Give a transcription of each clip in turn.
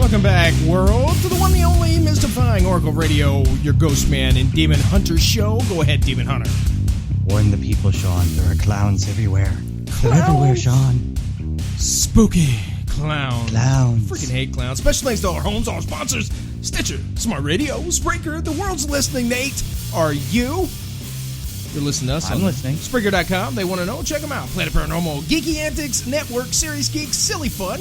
Welcome back, world, to the one, the only, mystifying Oracle Radio, your GhostMan&Demon Hunter Show. Go ahead, Demon Hunter. Warn the people, Sean. There are clowns everywhere. They're everywhere, Sean. Spooky clowns. Clowns. Freaking hate clowns. Special thanks to all our homes, all our sponsors. Stitcher, Smart Radio, Spreaker, the world's listening. Nate, are you? You're listening to us. I'm listening. Spreaker.com. They want to know. Check them out. Planet Paranormal, Geeky Antics, Network, Serious Geeks, Silly Fun.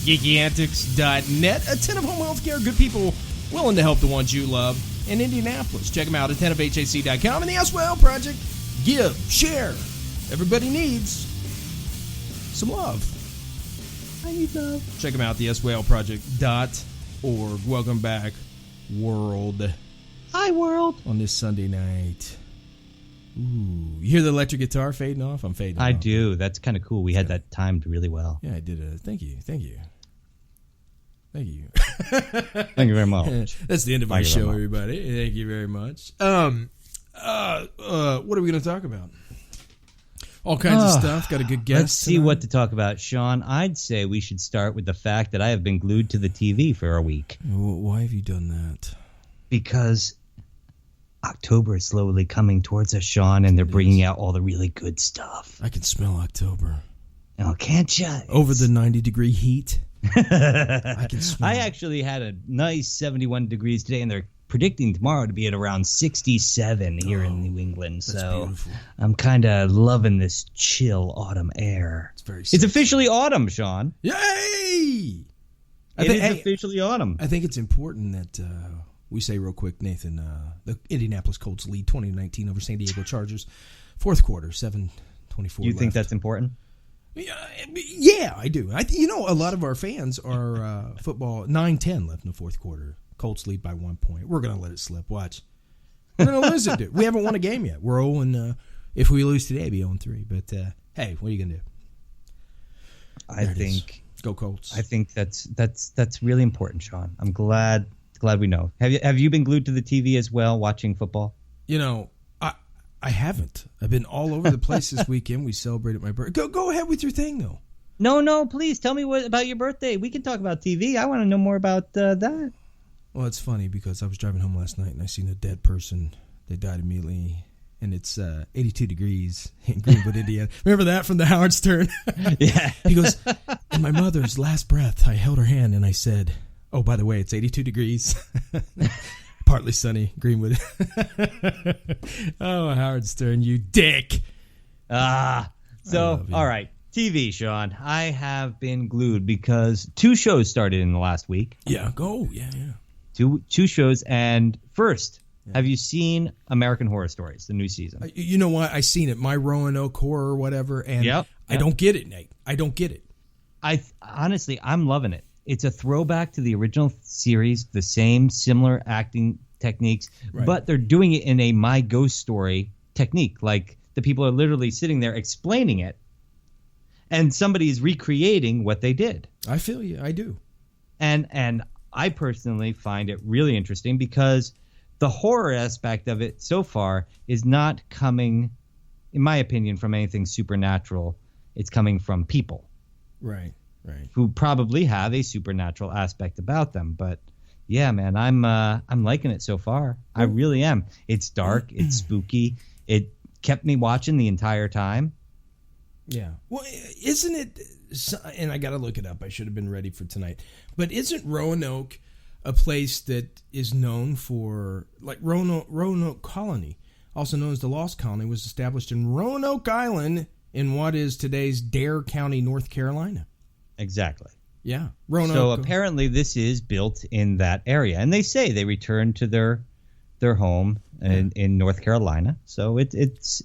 GeekyAntics.net. A ton of home health care. Good people willing to help the ones you love. In Indianapolis. Check them out at 10ofhac.com. And the SWL Project. Give, share. Everybody needs some love. I need love. Check them out, the SWLproject.org. Welcome back, world. Hi, world. On this Sunday night. Ooh, you hear the electric guitar fading off? I'm fading off. I do. That's kind of cool. We had that timed really well. Yeah, I did. Thank you. Thank you. Thank you very much. That's the end of our show, everybody. Thank you very much. What are we going to talk about? All kinds of stuff. Got a good guest. Let's see what to talk about, Sean. I'd say we should start with the fact that I have been glued to the TV for a week. Why have you done that? Because October is slowly coming towards us, Sean, and they're bringing out all the really good stuff. I can smell October. Oh, can't you? Over the 90-degree heat. I can smell I actually had a nice 71 degrees today, and they're predicting tomorrow to be at around 67 here in New England. So beautiful. I'm kind of loving this chill autumn air. It's officially autumn, Sean. Yay! It's officially autumn. I think it's important that we say real quick, Nathan, the Indianapolis Colts lead 20-19 over San Diego Chargers. Fourth quarter, 7:24 You think that's important? Yeah, I do. A lot of our fans are football. 9-10 left in the fourth quarter. Colts lead by 1 point. We're going to let it slip. Watch. We're going to lose it, dude. We haven't won a game yet. We're 0-, if we lose today, it'll be 0-3. But, hey, what are you going to do? I think go Colts. I think that's really important, Sean. I'm glad we know. Have you been glued to the TV as well, watching football? I haven't. I've been all over the place this weekend. We celebrated my birthday. Go ahead with your thing, though. No, please tell me about your birthday. We can talk about TV. I want to know more about that. Well, it's funny because I was driving home last night and I seen a dead person. They died immediately, and it's 82 degrees in Greenwood, Indiana. Remember that from the Howard Stern? Yeah. He goes, in my mother's last breath, I held her hand and I said, "Oh, by the way, it's 82 degrees." Partly sunny, Greenwood. Oh, Howard Stern, you dick. All right. TV, Sean. I have been glued because 2 shows started in the last week. Yeah, go. Yeah. 2 shows. And first, have you seen American Horror Stories, the new season? You know what? I seen it. My Roanoke Horror or whatever. And I don't get it, Nate. I don't get it. Honestly, I'm loving it. It's a throwback to the original series, the same similar acting techniques, but they're doing it in a My Ghost Story technique. Like the people are literally sitting there explaining it, and somebody's recreating what they did. I feel you. I do. And I personally find it really interesting because the horror aspect of it so far is not coming, in my opinion, from anything supernatural. It's coming from people. Right. Who probably have a supernatural aspect about them. But yeah, man, I'm liking it so far. I really am. It's dark. It's spooky. It kept me watching the entire time. Yeah. Well, isn't it? And I got to look it up. I should have been ready for tonight. But isn't Roanoke a place that is known for, like Roanoke Colony, also known as the Lost Colony, was established in Roanoke Island in what is today's Dare County, North Carolina. Exactly. Yeah. Roanoke. So apparently this is built in that area. And they say they returned to their home in North Carolina. So it's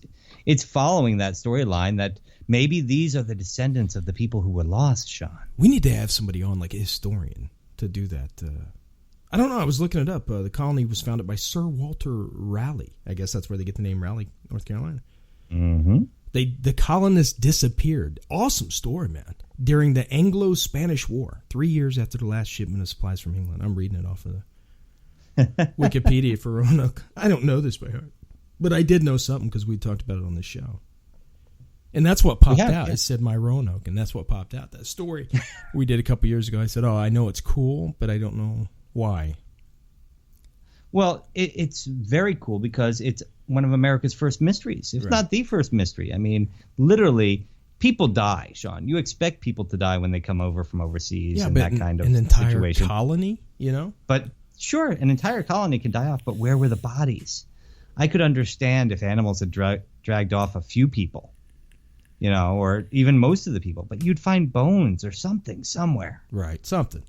following that storyline that maybe these are the descendants of the people who were lost, Sean. We need to have somebody on, like a historian, to do that. I don't know. I was looking it up. The colony was founded by Sir Walter Raleigh. I guess that's where they get the name Raleigh, North Carolina. Mm-hmm. The colonists disappeared. Awesome story, man. During the Anglo-Spanish War, 3 years after the last shipment of supplies from England. I'm reading it off of the Wikipedia for Roanoke. I don't know this by heart, but I did know something because we talked about it on this show. And that's what popped out. Yeah. It said My Roanoke, and that's what popped out. That story we did a couple years ago. I said, I know it's cool, but I don't know why. Well, it's very cool because it's one of America's first mysteries, if not the first mystery. I mean, literally, people die, Sean. You expect people to die when they come over from overseas and that kind of an entire situation. Colony, But sure, an entire colony can die off, but where were the bodies? I could understand if animals had dragged off a few people, or even most of the people, but you'd find bones or something somewhere. Right, something.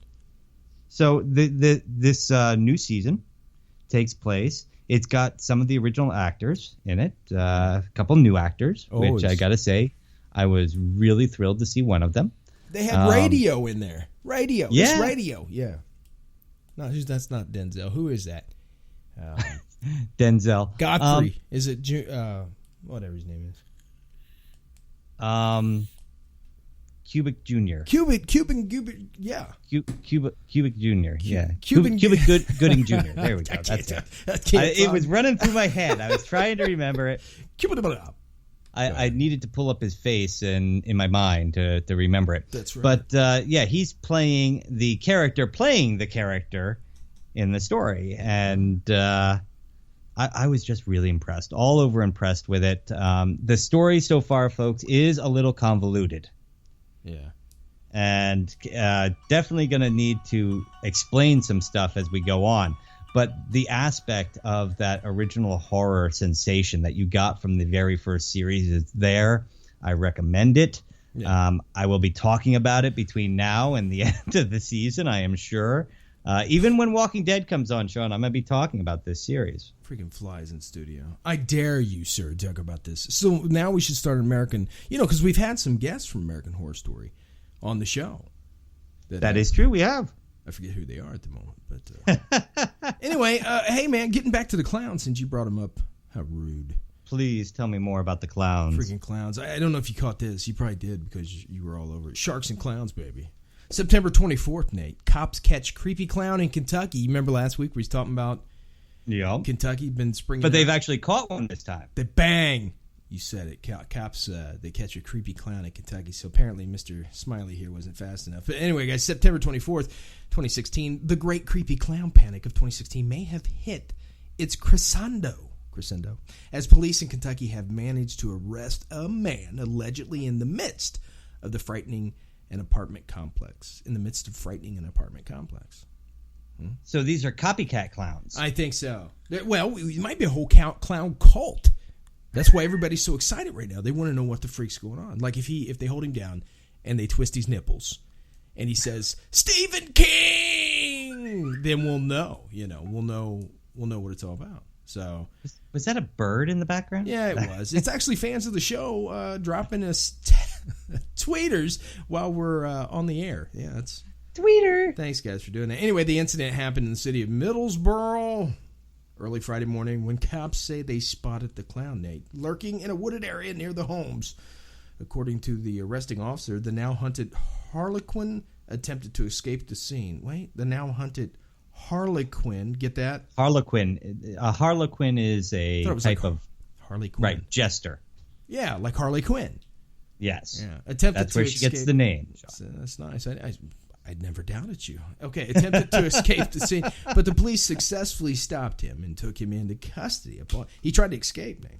So this new season takes place. It's got some of the original actors in it, a couple new actors, which I got to say, I was really thrilled to see one of them. They had radio in there. Radio. Yeah. It's radio. Yeah. No, that's not Denzel. Who is that? Denzel. Godfrey. Is it whatever his name is? Cubic Jr. Cubic, yeah. Cubic Jr. Yeah. Cubic Gooding Jr. There we go. That's it. It was running through my head. I was trying to remember it. I needed to pull up his face in my mind to remember it. That's right. But he's playing the character in the story, and I was just really impressed, all over impressed with it. The story so far, folks, is a little convoluted. Yeah. And definitely going to need to explain some stuff as we go on. But the aspect of that original horror sensation that you got from the very first series is there. I recommend it. Yeah. I will be talking about it between now and the end of the season, I am sure. Even when Walking Dead comes on, Sean, I'm going to be talking about this series. Freaking flies in studio. I dare you, sir, to talk about this. So now we should start an American, because we've had some guests from American Horror Story on the show. That is true, we have. I forget who they are at the moment. But anyway, hey, man, getting back to the clowns, since you brought them up. How rude. Please tell me more about the clowns. Freaking clowns. I don't know if you caught this. You probably did because you were all over it. Sharks and clowns, baby. September 24th, Nate. Cops catch creepy clown in Kentucky. You remember last week we was talking about Kentucky been springing But they've actually caught one this time. They bang. You said it. Cops, they catch a creepy clown in Kentucky. So apparently Mr. Smiley here wasn't fast enough. But anyway, guys, September 24th, 2016, the great creepy clown panic of 2016 may have hit its crescendo, as police in Kentucky have managed to arrest a man allegedly in the midst of frightening an apartment complex. So these are copycat clowns. I think so. Well, it might be a whole clown cult. That's why everybody's so excited right now. They want to know what the freak's going on. Like if they hold him down and they twist his nipples and he says, Stephen King, then we'll know. We'll know what it's all about. So was that a bird in the background? Yeah, it was. It's actually fans of the show dropping us tweeters while we're on the air. Yeah, it's tweeter. Thanks, guys, for doing that. Anyway, the incident happened in the city of Middlesboro early Friday morning when cops say they spotted the clown, Nate, lurking in a wooded area near the homes. According to the arresting officer, the now hunted Harlequin attempted to escape the scene. Wait, the now hunted Harlequin, get that? Harlequin. A Harlequin is a type of Harley Quinn. Right, jester. Yeah, like Harley Quinn. Yes. Yeah. Attempted That's where she gets the name. That's nice. I'd never doubted you. Okay, attempted to escape the scene, but the police successfully stopped him and took him into custody. He tried to escape, Nate.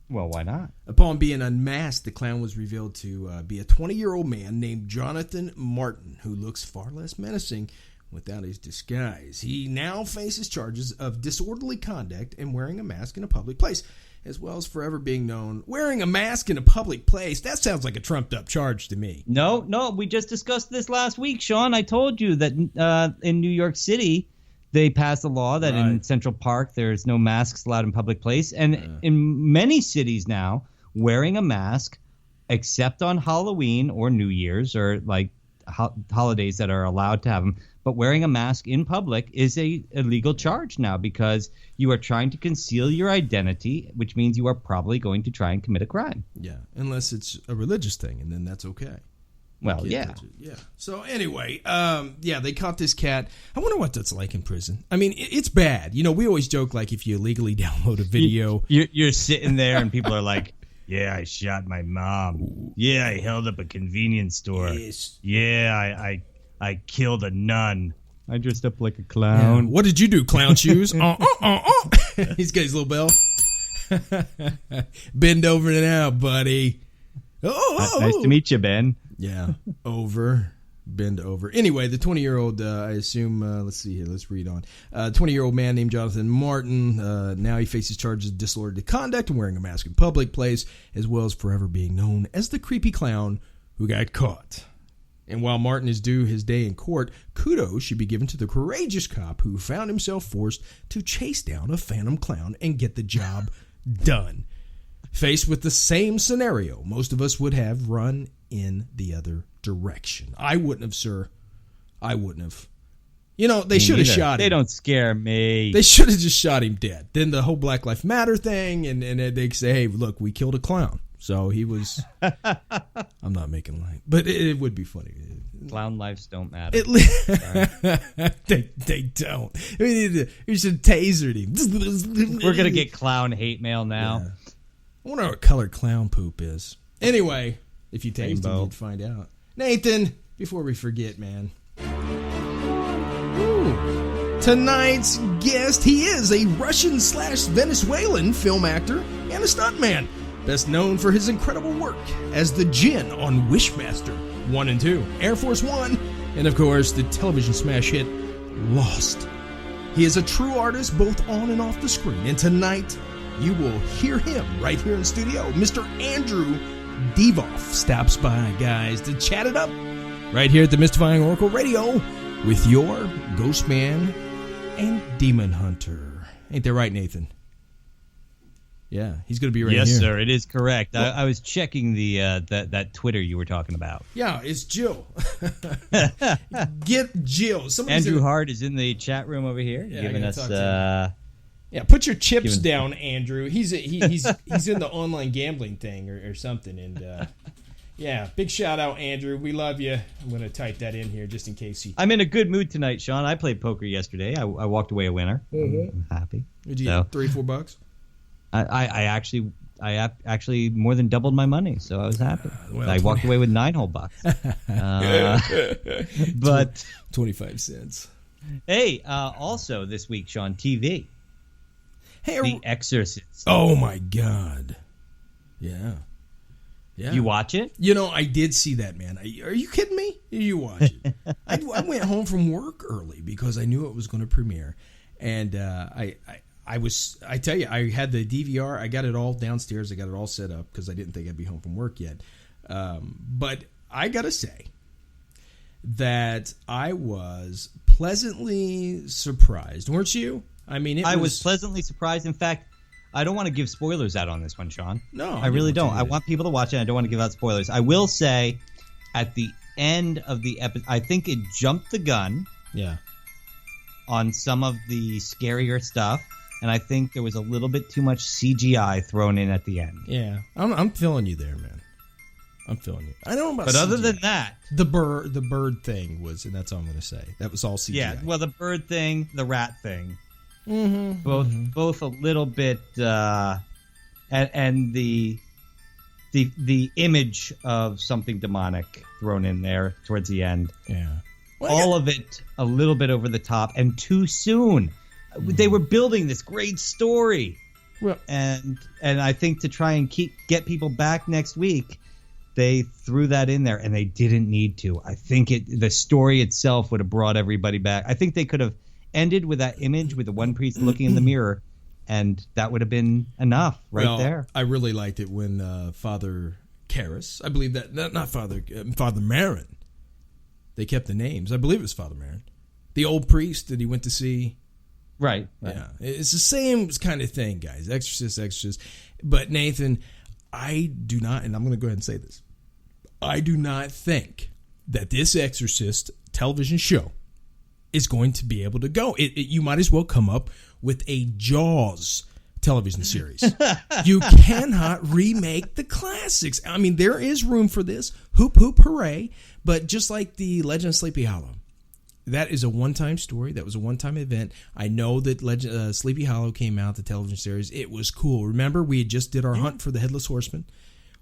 Well, why not? Upon being unmasked, the clown was revealed to be a 20-year-old man named Jonathan Martin, who looks far less menacing without his disguise. He now faces charges of disorderly conduct and wearing a mask in a public place, as well as forever being known. Wearing a mask in a public place, that sounds like a trumped-up charge to me. No, we just discussed this last week, Sean. I told you that in New York City, they passed a law that in Central Park, there's no masks allowed in public place. And in many cities now, wearing a mask, except on Halloween or New Year's or like holidays that are allowed to have them, but wearing a mask in public is a illegal charge now because you are trying to conceal your identity, which means you are probably going to try and commit a crime. Yeah, unless it's a religious thing, and then that's okay. Well, yeah. Yeah. So anyway, they caught this cat. I wonder what that's like in prison. I mean, it's bad. We always joke like if you illegally download a video. You're sitting there and people are like, Yeah, I shot my mom. Ooh. Yeah, I held up a convenience store. Yes. Yeah, I killed a nun. I dressed up like a clown. Yeah. What did you do, clown shoes? He's got his little bell. Bend over now, buddy. Nice to meet you, Ben. Yeah, bend over. Anyway, the 20-year-old, I assume, let's see here, let's read on. 20-year-old man named Jonathan Martin, now he faces charges of disorderly conduct and wearing a mask in public place, as well as forever being known as the creepy clown who got caught. And while Martin is due his day in court, kudos should be given to the courageous cop who found himself forced to chase down a phantom clown and get the job done. Faced with the same scenario, most of us would have run in the other direction. I wouldn't have, sir. I wouldn't have. You know, they should have shot him. They don't scare me. They should have just shot him dead. Then the whole Black Lives Matter thing, and they say, hey, look, we killed a clown. So he was... I'm not making light, but it would be funny. Clown lives don't matter. They don't. You should taser him. We're going to get clown hate mail now. Yeah. I wonder what color clown poop is. Anyway, if you tased him, you'd find out. Nathan, before we forget, man. Ooh. Tonight's guest, he is a Russian/Venezuelan film actor and a stuntman. Best known for his incredible work as the Jinn on WishMaster 1 and 2, Air Force One, and of course the television smash hit Lost. He is a true artist both on and off the screen, and tonight you will hear him right here in the studio. Mr. Andrew Divoff stops by, guys, to chat it up right here at the Mystifying Oracle Radio with your Ghostman and Demon Hunter. Ain't that right, Nathan? Yeah, he's going to be right here. Yes, sir, it is correct. Well, I was checking the that Twitter you were talking about. Yeah, it's Jill. Get Jill. Andrew Hart is in the chat room over here, giving us... Yeah, put your chips down, Andrew. He's in the online gambling thing or something. And yeah, big shout out, Andrew. We love you. I'm going to type that in here just in case I'm in a good mood tonight, Sean. I played poker yesterday. I walked away a winner. Mm-hmm. I'm happy. Did you get $3-4? I actually more than doubled my money, so I was happy. Well, I walked away with 9 whole bucks. But 25 cents. Hey, also this week, Sean, TV. Hey, The Exorcist. Oh my God. Yeah. You watch it? You know, I did see that, man. Are you kidding me? Did you watch it? I went home from work early because I knew it was going to premiere, and I tell you, I had the DVR. I got it all downstairs. I got it all set up because I didn't think I'd be home from work yet. But I got to say that I was pleasantly surprised. Weren't you? I mean, I was pleasantly surprised. In fact, I don't want to give spoilers out on this one, Sean. No, I really don't. I want people to watch it. I don't want to give out spoilers. I will say at the end of the episode, I think it jumped the gun. Yeah. On some of the scarier stuff. And I think there was a little bit too much CGI thrown in at the end. Yeah, I'm feeling you there, man. I'm feeling you. I don't know about But CGI. other than that... The bird thing was, and that's all I'm going to say. That was all CGI. Yeah, well, the bird thing, the rat thing. Mm-hmm. Both a little bit... and the image of something demonic thrown in there towards the end. Yeah. Well, all of it a little bit over the top and too soon. They were building this great story, and I think to try and get people back next week, they threw that in there, and they didn't need to. I think the story itself would have brought everybody back. I think they could have ended with that image with the one priest looking in the mirror, and that would have been enough there. I really liked it when Father Karras, I believe not Father Marin. They kept the names. I believe it was Father Marin, the old priest that he went to see. Right. Yeah. It's the same kind of thing, guys. Exorcist. But Nathan, I do not, and I'm going to go ahead and say this, I do not think that this Exorcist television show is going to be able to go. You might as well come up with a Jaws television series. You cannot remake the classics. I mean, there is room for this. Hoop, hoop, hooray. But just like the Legend of Sleepy Hollow, that is a one-time story. That was a one-time event. I know that Sleepy Hollow came out, the television series. It was cool. Remember, we had just did our hunt for the Headless Horseman.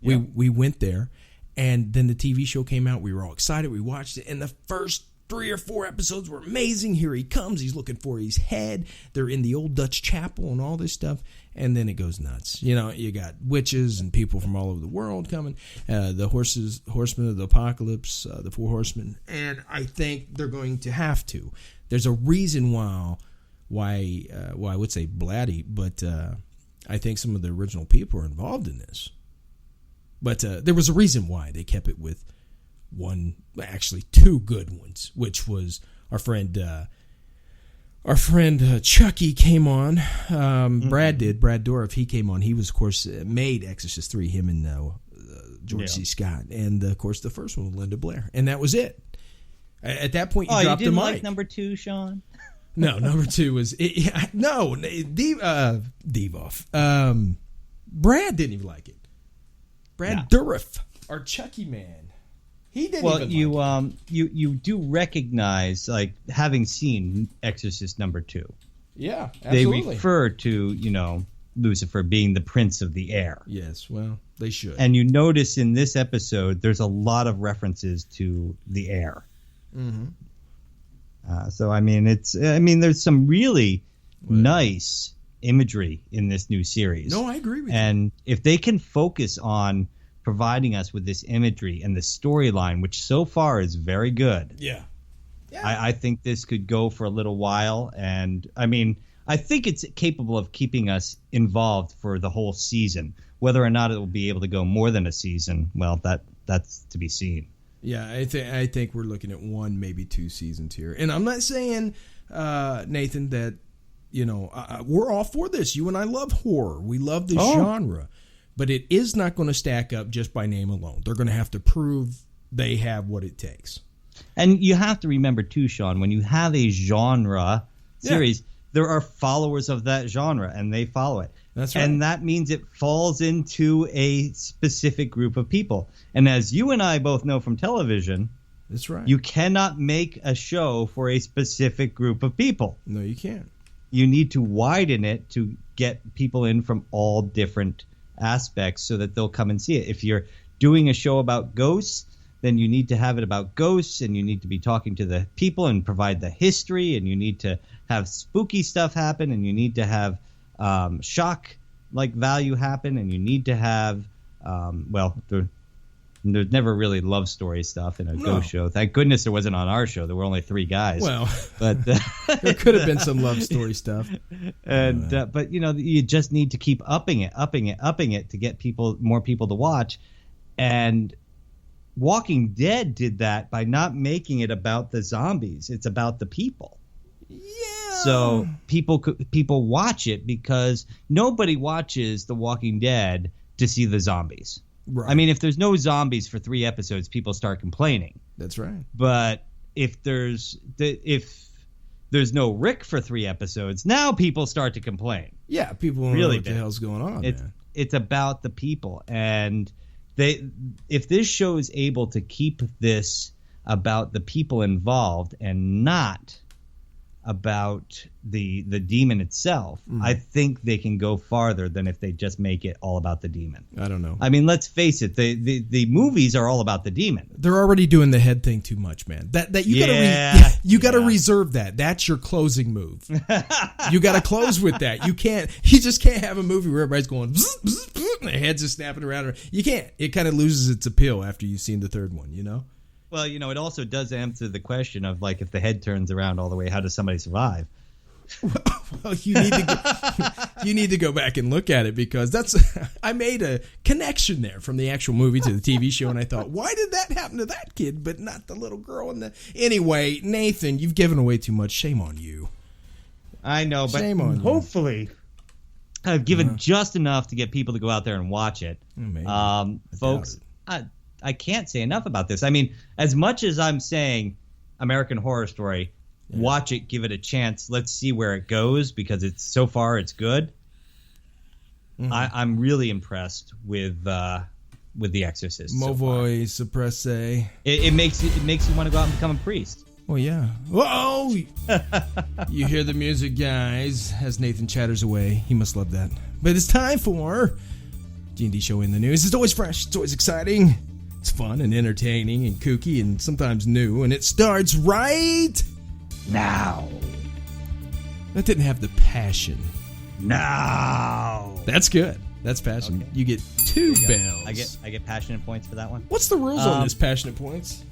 We went there, and then the TV show came out. We were all excited. We watched it, and the first 3 or 4 episodes were amazing. Here he comes. He's looking for his head. They're in the old Dutch chapel and all this stuff. And then it goes nuts. You know, you got witches and people from all over the world coming. The horsemen of the apocalypse, the 4 horsemen. And I think they're going to have to. There's a reason why I would say Blatty, but I think some of the original people are involved in this. But there was a reason why they kept it with 2 good ones, which was our friend Chucky came on. Brad Dourif, he came on. He was, of course, made Exorcist 3, him and George C. Scott. And, of course, the first one was Linda Blair. And that was it. At that point, you dropped the mic. You didn't like number 2, Sean? No, number 2 was... Divoff. Brad didn't even like it. Brad Dourif, our Chucky man. He didn't even like it. You do recognize, like, having seen Exorcist number 2. Yeah, absolutely. They refer to, Lucifer being the prince of the air. Yes, well, they should. And you notice in this episode, there's a lot of references to the air. Mm-hmm. So, there's some really nice imagery in this new series. No, I agree with you. And if they can focus on providing us with this imagery and the storyline, which so far is very good. Yeah. I think this could go for a little while. And, I think it's capable of keeping us involved for the whole season. Whether or not it will be able to go more than a season, well, that's to be seen. Yeah, I think we're looking at 1, maybe 2 seasons here. And I'm not saying, Nathan, that, we're all for this. You and I love horror. We love this genre. But it is not going to stack up just by name alone. They're going to have to prove they have what it takes. And you have to remember, too, Sean, when you have a genre series, there are followers of that genre, and they follow it. That's right. And that means it falls into a specific group of people. And as you and I both know from television, that's right. You cannot make a show for a specific group of people. No, you can't. You need to widen it to get people in from all different aspects so that they'll come and see it. If you're doing a show about ghosts, then you need to have it about ghosts, and you need to be talking to the people and provide the history, and you need to have spooky stuff happen, and you need to have shock value happen, and you need to have there's never really love story stuff in a ghost show. Thank goodness there wasn't on our show. There were only 3 guys. Well, but there could have been some love story stuff. And but you just need to keep upping it to get more people to watch. And Walking Dead did that by not making it about the zombies. It's about the people. Yeah. So people watch it because nobody watches The Walking Dead to see the zombies. Right. If there's no zombies for 3 episodes, people start complaining. That's right. But if there's no Rick for 3 episodes, now people start to complain. Yeah, people don't know what the hell's going on. It's about the people, and if this show is able to keep this about the people involved and not about the demon itself, I think they can go farther than if they just make it all about the demon. I don't know. Let's face it, the movies are all about the demon. They're already doing the head thing too much, man. You gotta reserve that. That's your closing move. You gotta close with that. You just can't have a movie where everybody's going bzz, bzz, bzz, and the heads are snapping around. You can't. It kind of loses its appeal after you've seen the 3rd one, Well, it also does answer the question of, if the head turns around all the way, how does somebody survive? Well, you need to go back and look at it, because I made a connection there from the actual movie to the TV show, and I thought, why did that happen to that kid but not the little girl in the... Anyway, Nathan, you've given away too much. Shame on you. I know, but shame on hopefully I've given just enough to get people to go out there and watch it. Folks, I can't say enough about this. As much as I'm saying American Horror Story, watch it, give it a chance. Let's see where it goes, because so far it's good. Mm-hmm. I'm really impressed with The Exorcist. Movoi Suppresse. It makes you want to go out and become a priest. Well, yeah. Whoa! You hear the music, guys, as Nathan chatters away. He must love that. But it's time for G&D Show in the News. It's always fresh. It's always exciting. It's fun and entertaining and kooky and sometimes new. And it starts right now. That didn't have the passion. Now. That's good. That's passion. Okay. You get 2 bells. I get passionate points for that one. What's the rules on this passionate points?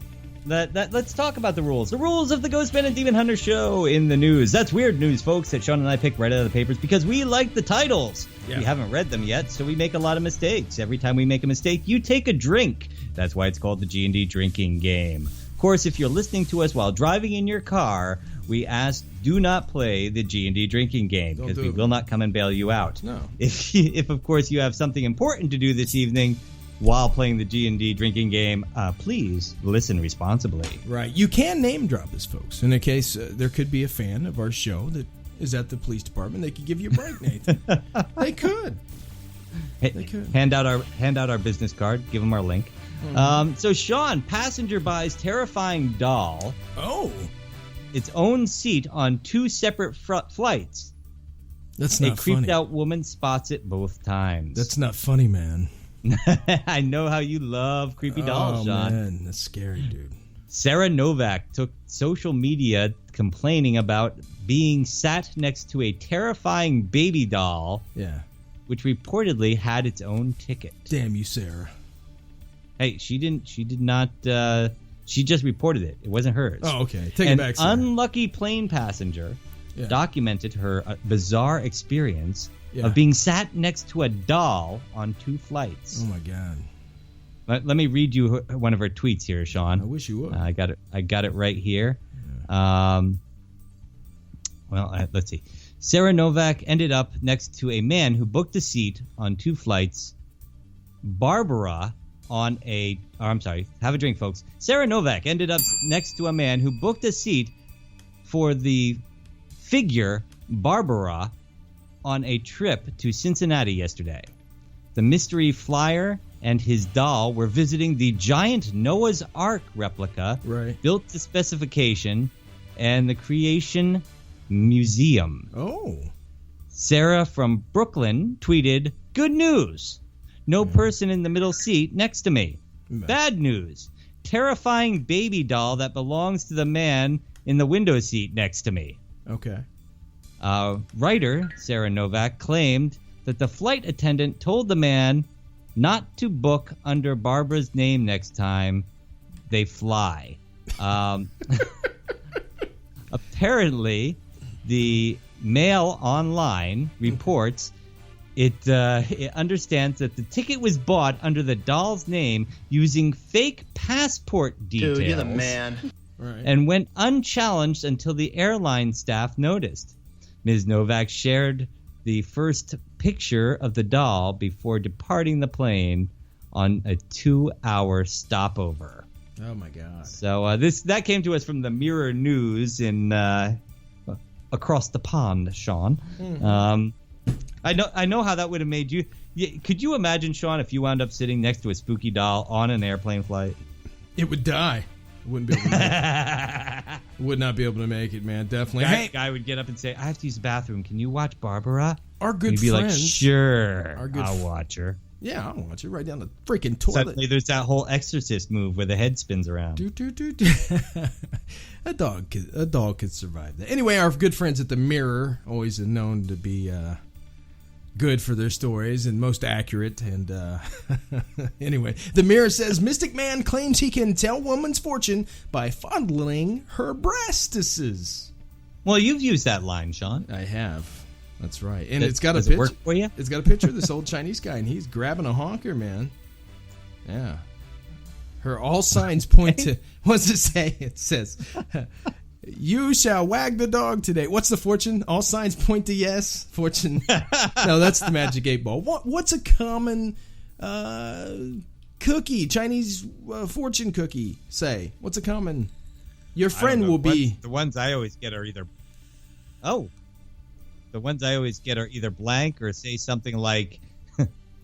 Let's talk about the rules. The rules of the GhostMan&Demon Hunter Show in the news. That's weird news, folks, that Sean and I pick right out of the papers because we like the titles. Yeah. We haven't read them yet, so we make a lot of mistakes. Every time we make a mistake, you take a drink. That's why it's called the G&D drinking game. Of course, if you're listening to us while driving in your car, we ask do not play the G&D drinking game because we will not come and bail you out. No. If of course, you have something important to do this evening, while playing the G&D drinking game, please listen responsibly. Right. You can name drop us, folks. In a case there could be a fan of our show that is at the police department, they could give you a break, Nathan. They could. They could. Hand out our business card. Give them our link. Mm-hmm. So, Sean, passenger buys terrifying doll. Oh. Its own seat on 2 separate flights. That's not funny. A creeped out woman spots it both times. That's not funny, man. I know how you love creepy dolls, Sean. Oh, man, that's scary, dude. Sarah Novak took social media complaining about being sat next to a terrifying baby doll, which reportedly had its own ticket. Damn you, Sarah. Hey, she did not. She just reported it. It wasn't hers. Oh, okay. Take it back, Sarah. An unlucky plane passenger documented her bizarre experience of being sat next to a doll on 2 flights. Oh my God! Let me read you one of her tweets here, Sean. I wish you would. I got it right here. Yeah. Let's see. Sarah Novak ended up next to a man who booked a seat on 2 flights. Barbara on a. Oh, I'm sorry. Have a drink, folks. Sarah Novak ended up next to a man who booked a seat for the figure Barbara on a trip to Cincinnati yesterday. The mystery flyer and his doll were visiting the giant Noah's Ark replica built to specification and the Creation Museum. Oh. Sarah from Brooklyn tweeted, "Good news. No person in the middle seat next to me. Bad news. Terrifying baby doll that belongs to the man in the window seat next to me." Okay. Writer Sarah Novak claimed that the flight attendant told the man not to book under Barbara's name next time they fly. Apparently, the Mail Online reports it understands that the ticket was bought under the doll's name using fake passport details. Dude, you're the man. And went unchallenged until the airline staff noticed. Ms. Novak shared the first picture of the doll before departing the plane on a 2-hour stopover. Oh my God! So that came to us from the Mirror News in across the pond, Sean. Mm-hmm. I know how that would have made you. Could you imagine, Sean, if you wound up sitting next to a spooky doll on an airplane flight? It would die. Wouldn't be able to make it. Would not be able to make it, man. Definitely. Guy would get up and say, "I have to use the bathroom. Can you watch Barbara?" Our good You'd be friends. Like, "Sure, I'll watch her." Yeah, I'll watch it right down the freaking toilet. Suddenly, there's that whole Exorcist move where the head spins around. A dog could survive that. Anyway, our good friends at the Mirror, always known to be good for their stories and most accurate. And anyway, the Mirror says Mystic Man claims he can tell woman's fortune by fondling her breastises. Well, you've used that line, Sean. I have. That's right. And it's got a picture. Does it work for you? It's got a picture of this old Chinese guy, and he's grabbing a honker, man. Yeah. Her all signs point to. What's it say? It says, "You shall wag the dog today." What's the fortune? All signs point to yes. Fortune. No, that's the Magic 8 Ball. What's a common cookie? Chinese fortune cookie. Say. What's a common? Your friend will be. The ones I always get are either. Oh. The ones I always get are either blank or say something like.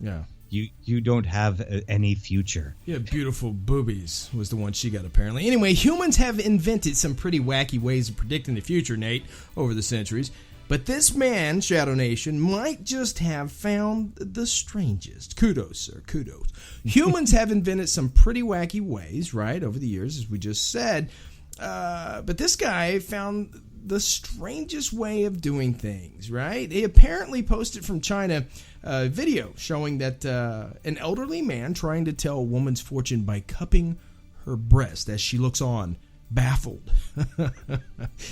Yeah. You don't have any future. Yeah, beautiful boobies was the one she got, apparently. Anyway, humans have invented some pretty wacky ways of predicting the future, Nate, over the centuries. But this man, Shadow Nation, might just have found the strangest. Kudos, sir, kudos. Humans have invented some pretty wacky ways, right, over the years, as we just said. But this guy found the strangest way of doing things, right? He apparently posted from China a video showing that an elderly man trying to tell a woman's fortune by cupping her breast as she looks on, baffled.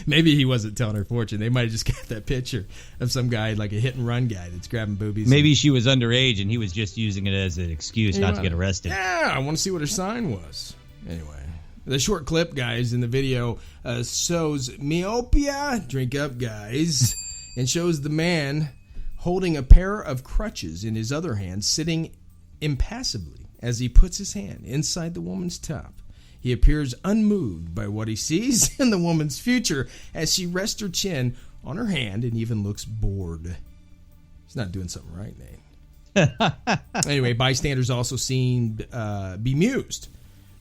Maybe he wasn't telling her fortune. They might have just got that picture of some guy, like a hit-and-run guy that's grabbing boobies. Maybe she was underage and he was just using it as an excuse not to get arrested. Yeah, I want to see what her sign was. Anyway. The short clip, guys, in the video shows myopia, drink up, guys, and shows the man holding a pair of crutches in his other hand, sitting impassively as he puts his hand inside the woman's top. He appears unmoved by what he sees in the woman's future as she rests her chin on her hand and even looks bored. He's not doing something right, Nate. Anyway, bystanders also seemed bemused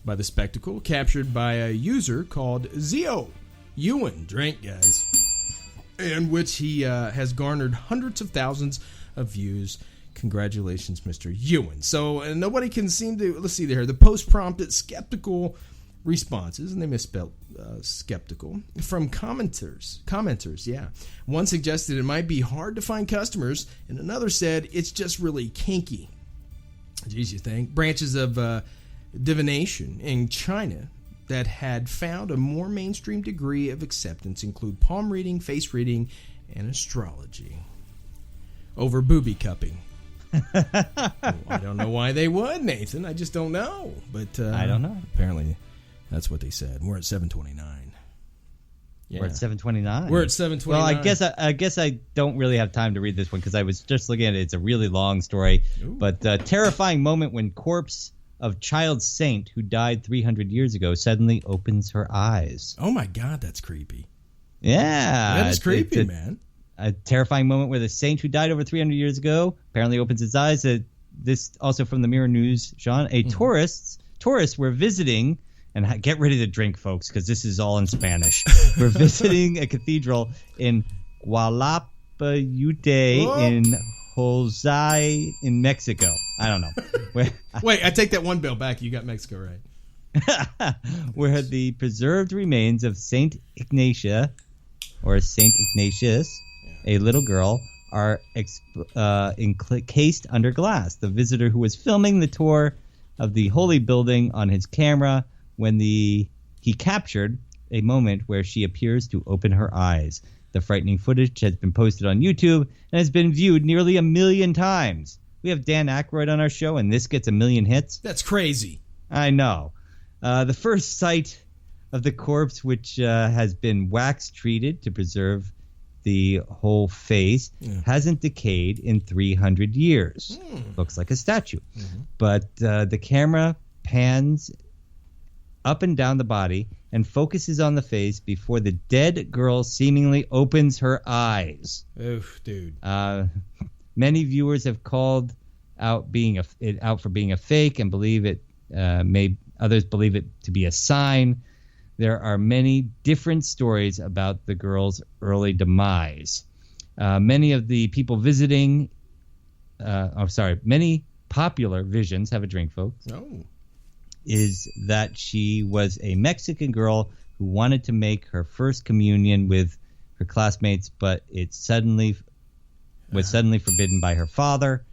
by the spectacle, captured by a user called Zio Ewan, drink, guys, in which he has garnered hundreds of thousands of views. Congratulations, Mr. Ewan. So nobody can seem to, let's see there, the post prompted skeptical responses, and they misspelled skeptical, from commenters, yeah. One suggested it might be hard to find customers, and another said it's just really kinky. Geez, you think? Branches of divination in China that had found a more mainstream degree of acceptance include palm reading, face reading, and astrology. Over booby cupping. I don't know why they would, Nathan. I just don't know. But I don't know. Apparently, that's what they said. We're at 7:29. Yeah. We're at 7:29. We're at 7:29. Well, I guess I don't really have time to read this one because I was just looking at it. It's a really long story. Ooh. But terrifying moment when corpse of child saint who died 300 years ago suddenly opens her eyes. Oh my God, that's creepy. Yeah. That is creepy, man. A terrifying moment where the saint who died over 300 years ago apparently opens his eyes. This also from the Mirror News, Sean. Tourists were visiting, and get ready to drink, folks, because this is all in Spanish. We're visiting a cathedral in Gualapayute in Jose in Mexico. I don't know. Wait, I take that one bill back. You got Mexico right. Where the preserved remains of Saint Ignatia, or Saint Ignatius, a little girl, are encased under glass. The visitor who was filming the tour of the holy building on his camera when he captured a moment where she appears to open her eyes. The frightening footage has been posted on YouTube and has been viewed nearly 1 million times. We have Dan Aykroyd on our show, and this gets 1 million hits. That's crazy. I know. The first sight of the corpse, which has been wax treated to preserve the whole face, hasn't decayed in 300 years. Looks like a statue. But the camera pans up and down the body and focuses on the face before the dead girl seemingly opens her eyes. Oof, dude. Many viewers have called out out for being a fake and believe it. Others believe it to be a sign. There are many different stories about the girl's early demise. Many of the people visiting, many popular visions, have a drink, folks, is that she was a Mexican girl who wanted to make her first communion with her classmates, but it was suddenly forbidden by her father.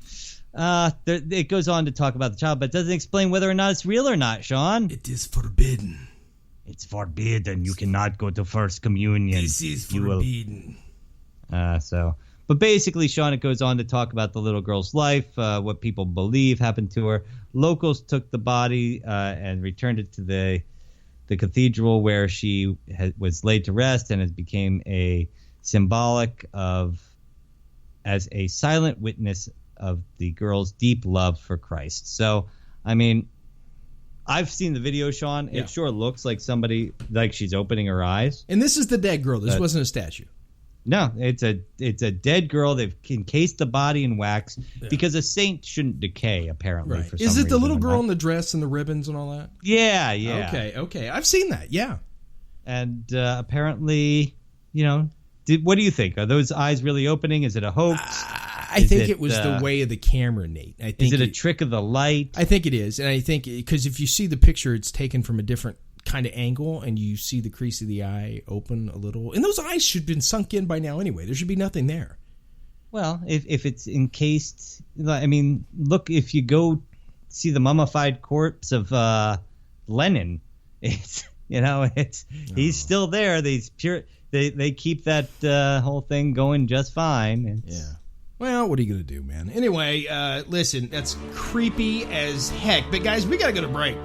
It goes on to talk about the child, but doesn't explain whether or not it's real or not, Sean. It is forbidden. It's forbidden. You cannot go to first communion. This is forbidden. But basically, Sean, it goes on to talk about the little girl's life, what people believe happened to her. Locals took the body and returned it to the cathedral where she was laid to rest, and it became a symbolic as a silent witness of the girl's deep love for Christ. So, I mean, I've seen the video, Sean. Yeah. It sure looks like somebody, like she's opening her eyes. And this is the dead girl. This wasn't a statue. No, it's a dead girl. They've encased the body in wax because a saint shouldn't decay, apparently. Right. For Is some it the little reason. girl in the dress and the ribbons and all that? Yeah. Okay. I've seen that, yeah. And apparently, what do you think? Are those eyes really opening? Is it a hoax? I think it was the way of the camera, Nate. I think is it a trick of the light? I think it is. And I think because if you see the picture, it's taken from a different kind of angle, and you see the crease of the eye open a little. And those eyes should have been sunk in by now anyway. There should be nothing there. Well, if it's encased, I mean, look, if you go see the mummified corpse of Lenin, it's he's still there. They keep that whole thing going just fine. Well, what are you going to do, man? Anyway, listen, that's creepy as heck. But guys, we got to go to break.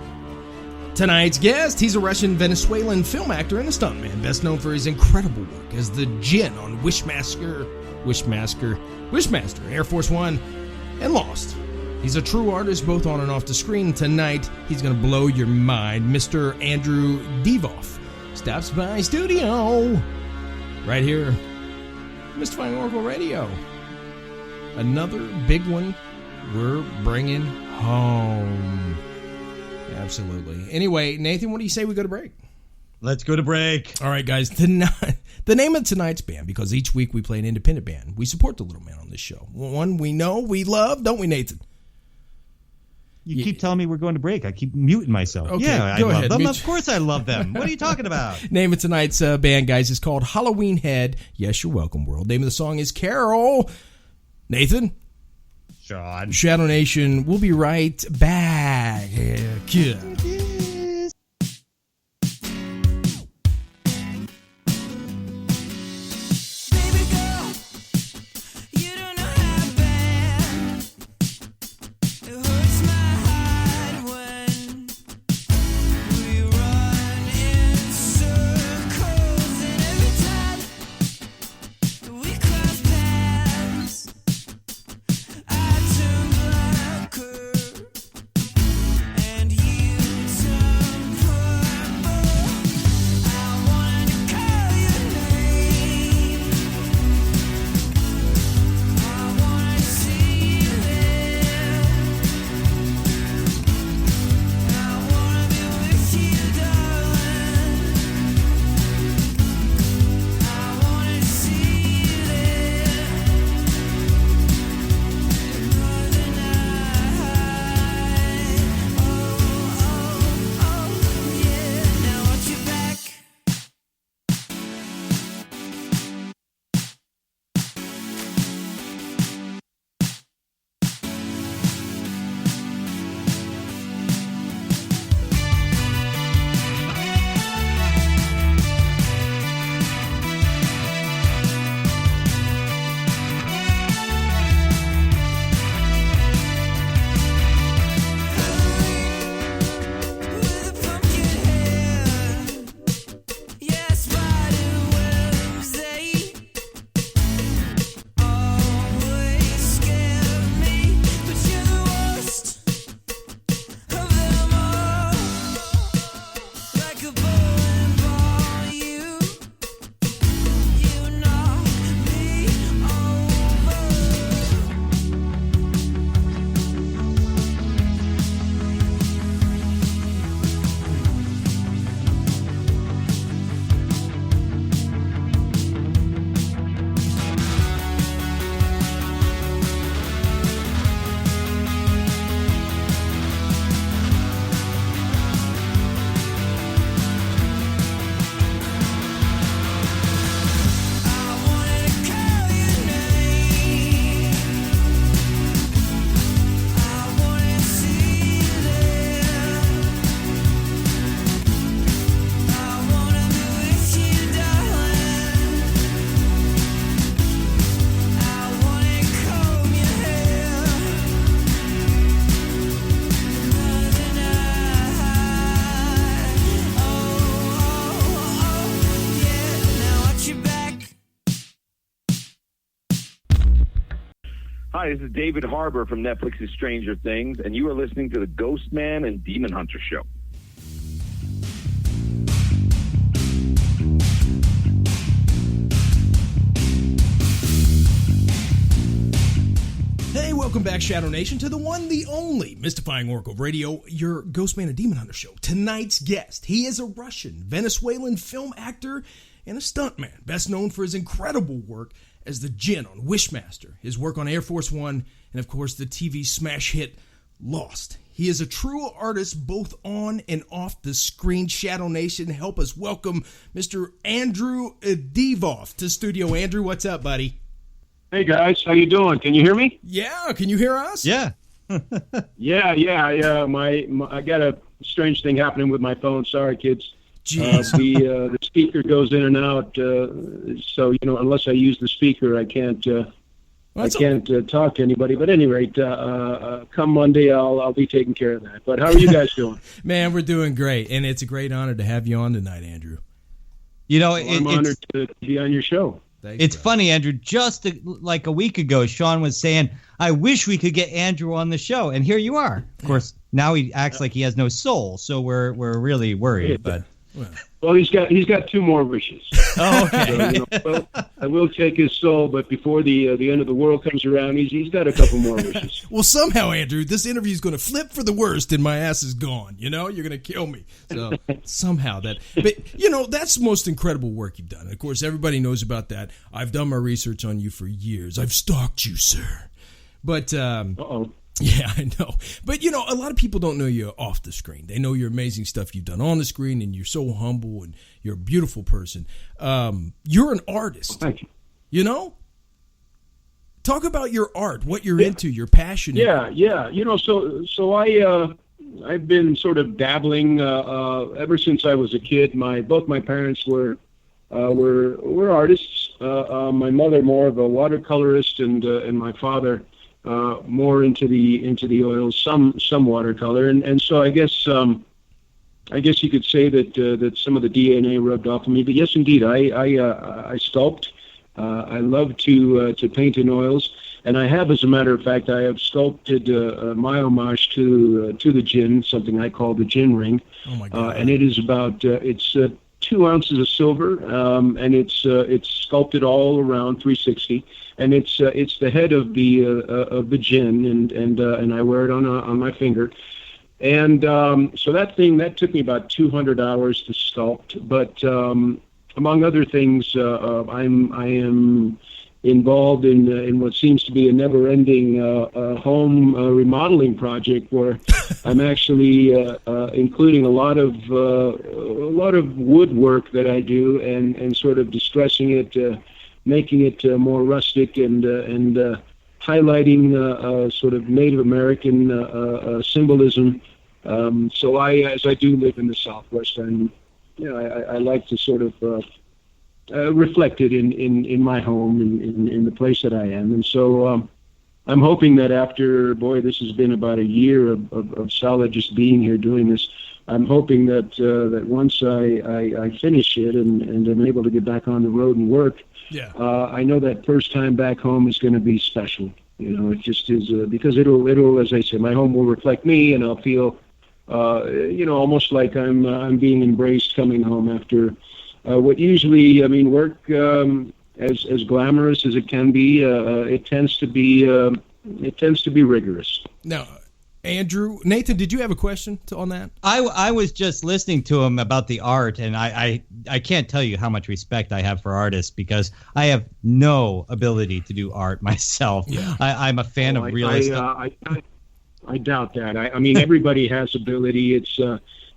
Tonight's guest, he's a Russian-Venezuelan film actor and a stuntman, best known for his incredible work as the Jinn on WishMaster, Air Force One, and Lost. He's a true artist both on and off the screen. Tonight, he's going to blow your mind. Mr. Andrew Divoff stops by studio right here, Mystifying Oracle Radio. Another big one we're bringing home. Absolutely. Anyway, Nathan, what do you say we go to break? Let's go to break. All right, guys. The name of tonight's band, because each week we play an independent band. We support the little man on this show. One we know, we love, don't we, Nathan? You keep telling me we're going to break. I keep muting myself. Okay, yeah, go I love ahead. them. Of course I love them. What are you talking about? Name of tonight's band, guys, is called Halloween Head. Yes, you're welcome, world. Name of the song is Carol. Nathan? Sean. Shadow Nation, we'll be right back. Yeah. Hi, this is David Harbour from Netflix's Stranger Things, and you are listening to the Ghostman and Demon Hunter Show. Welcome back, Shadow Nation, to the one, the only Mystifying Oracle of Radio, your Ghostman and Demon Hunter Show. Tonight's guest, he is a Russian, Venezuelan film actor and a stuntman, best known for his incredible work as the Djinn on WishMaster, his work on Air Force One, and of course the TV smash hit Lost. He is a true artist both on and off the screen. Shadow Nation, help us welcome Mr. Andrew Divoff to studio. Andrew, what's up, buddy? Hey guys, how you doing? Can you hear me? Yeah, can you hear us? Yeah. Yeah. I got a strange thing happening with my phone. Sorry, kids. Jeez. The speaker goes in and out, so unless I use the speaker, I can't talk to anybody. But at any rate, come Monday, I'll be taking care of that. But how are you guys doing? Man, we're doing great, and it's a great honor to have you on tonight, Andrew. I'm honored to be on your show. It's funny, Andrew. Just like a week ago, Sean was saying, I wish we could get Andrew on the show. And here you are. Of course, now he acts like he has no soul, so we're really worried. But well, he's got two more wishes. Oh, okay. So, I will take his soul, but before the end of the world comes around, he's got a couple more wishes. Well, somehow, Andrew, this interview is going to flip for the worst, and my ass is gone. You're going to kill me. So somehow that, but that's the most incredible work you've done. Of course, everybody knows about that. I've done my research on you for years. I've stalked you, sir. But yeah, I know. But, a lot of people don't know you off the screen. They know your amazing stuff you've done on the screen, and you're so humble, and you're a beautiful person. You're an artist. Thank you. Talk about your art, what you're into, your passion. Yeah. So I've been sort of dabbling ever since I was a kid. Both my parents were artists. My mother more of a watercolorist, and my father more into the oils, some watercolor, and so I guess you could say that some of the DNA rubbed off of me. But yes, indeed, I sculpt. I love to paint in oils, and I have, as a matter of fact, I have sculpted my homage to the Djinn, something I call the Djinn ring. Oh my God! And it is about 2 ounces of silver, and it's sculpted all around 360, and it's the head of the Djinn, and I wear it on my finger, and so that took me about 200 hours to sculpt. But among other things, I am involved in what seems to be a never-ending home remodeling project, where I'm actually including a lot of woodwork that I do, and sort of distressing it, making it more rustic, and highlighting sort of Native American symbolism. So as I do live in the Southwest, I like to sort of reflected in my home, in the place that I am. And so I'm hoping that after, this has been about a year of solid just being here doing this, I'm hoping that once I finish it and I'm able to get back on the road and work, I know that first time back home is going to be special. It just is, because it'll, as I say, my home will reflect me, and I'll feel, almost like I'm being embraced coming home after what usually, work, as glamorous as it can be, it tends to be rigorous. Now, Andrew, Nathan, did you have a question on that? I was just listening to him about the art, and I can't tell you how much respect I have for artists, because I have no ability to do art myself. Yeah. I'm a fan of realism. I doubt that. Everybody has ability.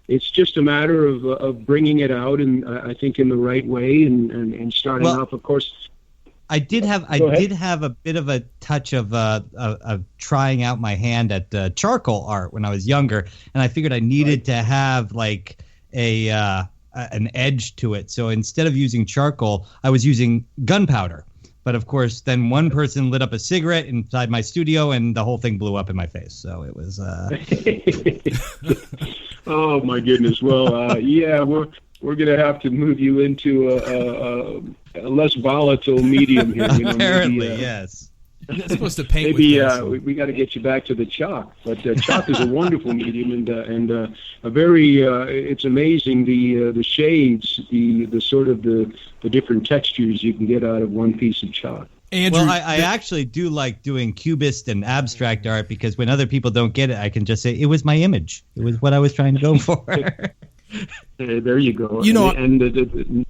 It's just a matter of bringing it out, and I think in the right way, and starting off, of course. I did have a bit of a touch of trying out my hand at charcoal art when I was younger, and I figured I needed to have like an edge to it. So instead of using charcoal, I was using gunpowder. But of course, then one person lit up a cigarette inside my studio, and the whole thing blew up in my face. So it was. Oh my goodness! Well, we're gonna have to move you into a less volatile medium here. Apparently, yes. You're not supposed to paint. Maybe we got to get you back to the chalk. But chalk is a wonderful medium, and a very. It's amazing the shades, the sort of the different textures you can get out of one piece of chalk. Andrew, Well, I actually do like doing cubist and abstract art because when other people don't get it, I can just say it was my image. It was what I was trying to go for. There you go. You know, and the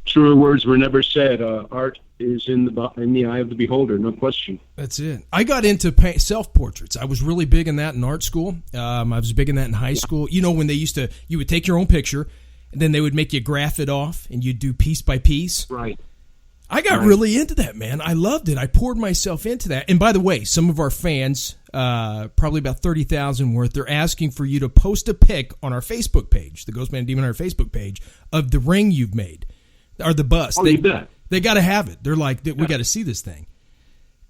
truer words were never said. Art is in the eye of the beholder, no question. That's it. I got into self-portraits. I was really big in that in art school. I was big in that in high school. You know, when you would take your own picture, and then they would make you graph it off, and you'd do piece by piece. Right. I got really into that, man. I loved it. I poured myself into that. And by the way, some of our fans, probably about 30,000 worth, they're asking for you to post a pic on our Facebook page, the GhostMan&Demon Hunter Facebook page, of the ring you've made, or the bust. You bet. They got to have it. They're like, we got to see this thing.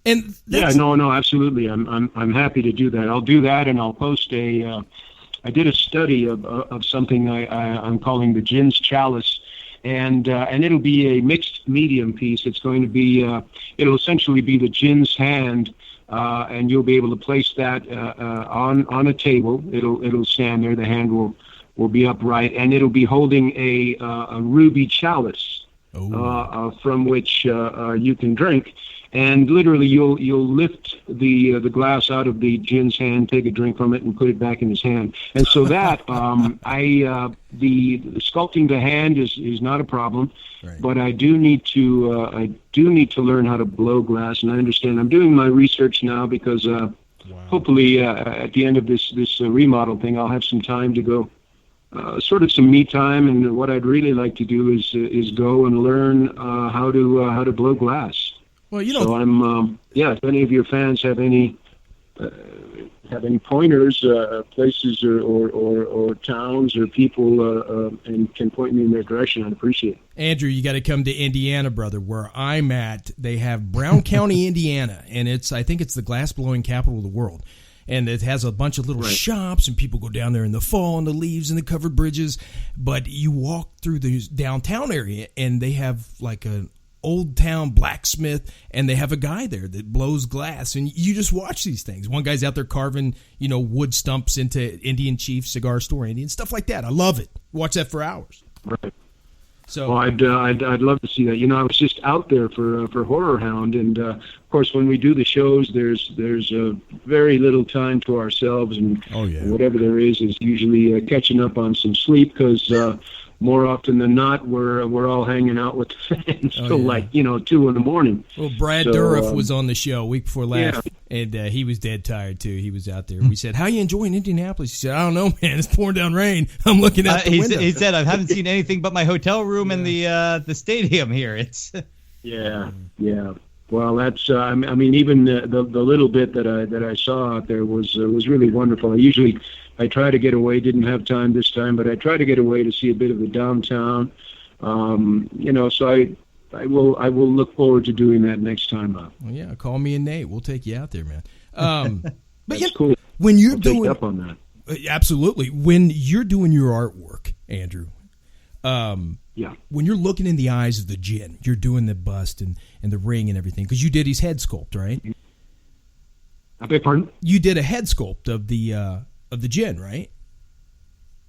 And no, absolutely. I'm happy to do that. I'll do that, and I'll post I did a study of something I'm calling the Jin's Chalice. And it'll be a mixed medium piece. It's going to be, it'll essentially be the Jin's hand, and you'll be able to place that on a table. It'll stand there. The hand will be upright, and it'll be holding a ruby chalice from which you can drink. And literally, you'll lift the glass out of the Jin's hand, take a drink from it, and put it back in his hand. And so that the sculpting the hand is not a problem, right. But I do need to learn how to blow glass. And I understand I'm doing my research now because hopefully at the end of this remodel thing, I'll have some time to go. Sort of some me time, and what I'd really like to do is go and learn how to blow glass. Well, you know, so I'm if any of your fans have any pointers, places or towns or people, and can point me in their direction, I'd appreciate it. Andrew, you got to come to Indiana, brother. Where I'm at, they have Brown County, Indiana, and I think it's the glass blowing capital of the world. And it has a bunch of little shops, and people go down there in the fall, and the leaves and the covered bridges. But you walk through the downtown area, and they have like an old town blacksmith, and they have a guy there that blows glass, and you just watch these things. One guy's out there carving, wood stumps into Indian Chief cigar store Indian stuff like that. I love it. Watch that for hours. Right. So, well, I'd love to see that. I was just out there for Horror Hound, and of course, when we do the shows, there's very little time to ourselves, and whatever there is usually catching up on some sleep because. More often than not, we're all hanging out with the fans till 2 in the morning. Well, Brad Dourif was on the show a week before last, and he was dead tired too. He was out there. We said, "How you enjoying Indianapolis?" He said, "I don't know, man. It's pouring down rain. I'm looking out the window." He said, "I haven't seen anything but my hotel room and the stadium here." It's yeah. Well, that's even the little bit that I saw out there was really wonderful. I try to get away. Didn't have time this time, but I try to get away to see a bit of the downtown. So I will look forward to doing that next time. Well, yeah, call me and Nate. We'll take you out there, man. But that's cool. When you're I'll doing take up on that, absolutely. When you're doing your artwork, Andrew. When you're looking in the eyes of the Jin, you're doing the bust and the ring and everything because you did his head sculpt, right? I beg pardon? You did a head sculpt of the Jin, right?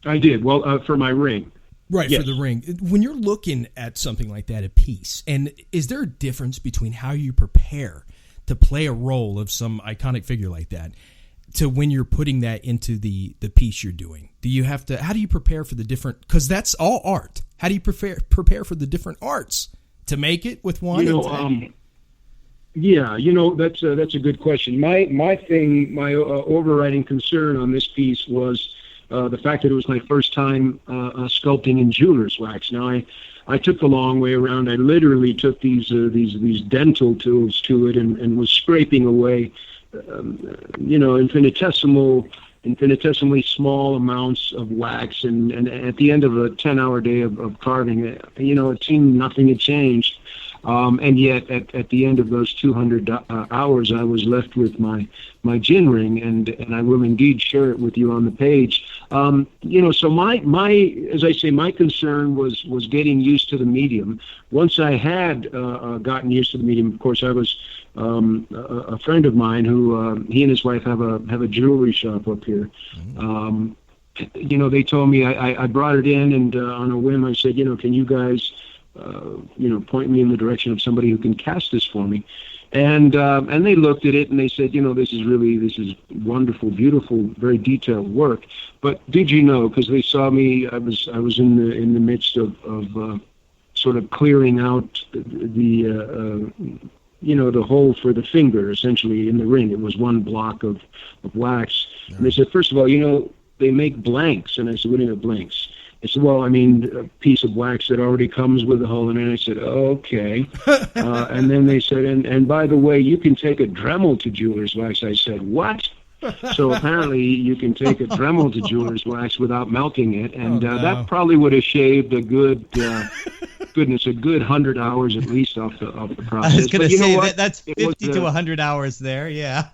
I did. Well, for my ring. Right, yes. For the ring. When you're looking at something like that, a piece, and is there a difference between how you prepare to play a role of some iconic figure like that to when you're putting that into the piece you're doing? How do you prepare for the different, because that's all art. How do you prepare for the different arts to make it with one? That's a good question. My overriding concern on this piece was the fact that it was my first time sculpting in jeweler's wax. Now I took the long way around. I literally took these dental tools to it and was scraping away, infinitesimally small amounts of wax. And at the end of a 10-hour day of carving, it seemed nothing had changed. And yet, at the end of those 200 hours, I was left with my Jin ring, and I will indeed share it with you on the page. So my concern was getting used to the medium. Once I had gotten used to the medium, of course, I was a friend of mine who he and his wife have a jewelry shop up here. They told me I brought it in, and on a whim, I said, can you guys point me in the direction of somebody who can cast this for me. And they looked at it and they said, this is wonderful, beautiful, very detailed work. But did you know? Because they saw me, I was in the midst of sort of clearing out the hole for the finger, essentially in the ring. It was one block of wax. And they said, first of all, they make blanks. And I said, what do you mean blanks? They said, well, I mean, a piece of wax that already comes with a hole in it. And I said, okay. And then they said, and by the way, you can take a Dremel to jeweler's wax. I said, what? So apparently you can take a Dremel to jeweler's wax without melting it. And that probably would have shaved a good 100 hours at least off the process. I was going to say that's 50 to 100 hours there, yeah.